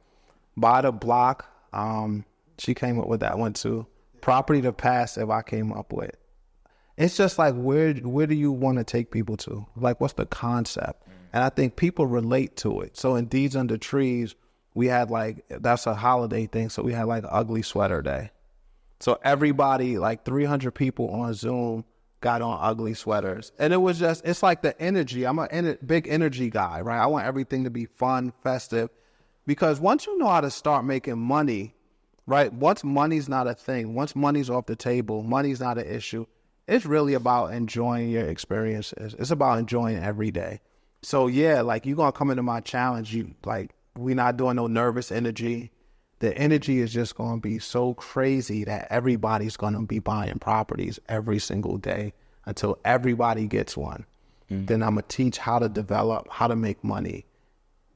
By the Block, she came up with that one too. Property to Passive, I came up with. It's just like where do you want to take people to? Like, what's the concept? And I think people relate to it. So in Deeds Under Trees, we had like, that's a holiday thing. So we had like Ugly Sweater Day. So everybody, like 300 people on Zoom, got on ugly sweaters. And it was just, it's like the energy. I'm a big energy guy, right? I want everything to be fun, festive. Because once you know how to start making money, right? Once money's not a thing, once money's off the table, money's not an issue, it's really about enjoying your experiences. It's about enjoying every day. So yeah, like you're going to come into my challenge, we're not doing no nervous energy. The energy is just going to be so crazy that everybody's going to be buying properties every single day until everybody gets one. Then I'm going to teach how to develop, how to make money.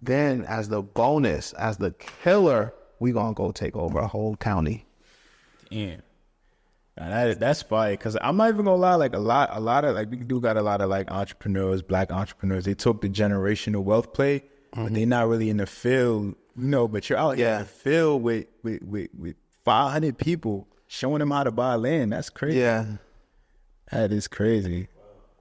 Then as the bonus, as the killer, we going to go take over a whole county. Damn. Now that's fire, because I'm not even gonna lie, like a lot of like, we do got a lot of like entrepreneurs, black entrepreneurs, they took the generational wealth play, but they not really in the field, you know, but you're out here in the field with 500 people showing them how to buy land. That's crazy. Yeah. That is crazy.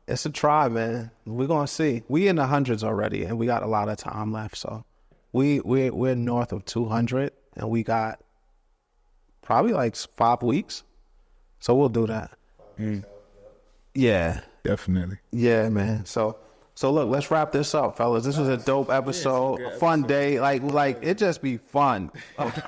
It's a try, man. We're going to see. We in the hundreds already, and we got a lot of time left. So we're north of 200, and we got probably like 5 weeks. So we'll do that. Yeah. Definitely. Yeah, man. So look, let's wrap this up, fellas. This was a dope episode, a fun day. Like it just be fun,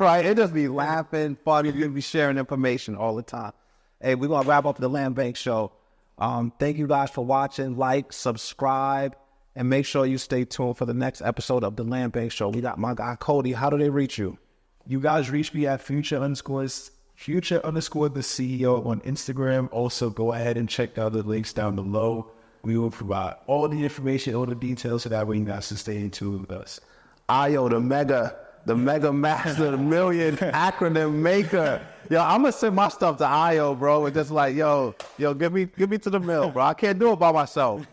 right? It just be laughing, fun. You're gonna be sharing information all the time. Hey, we're gonna wrap up the Land Bank show. Thank you guys for watching. Like, subscribe, and make sure you stay tuned for the next episode of the Land Bank show. We got my guy Cody. How do they reach you? You guys reach me at future_the CEO on Instagram. Also, go ahead and check out the links down below. We will provide all the information, all the details, so that way you guys can stay in tune with us. Ayo, the mega master, the million acronym maker. Yo, I'm gonna send my stuff to Ayo, bro. And just like, yo, give me to the mill, bro. I can't do it by myself.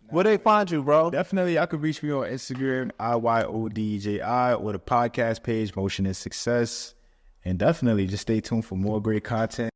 Where they find you, bro? Definitely, y'all can reach me on Instagram, IYODJI, or the podcast page, Motion and Success. And definitely just stay tuned for more great content.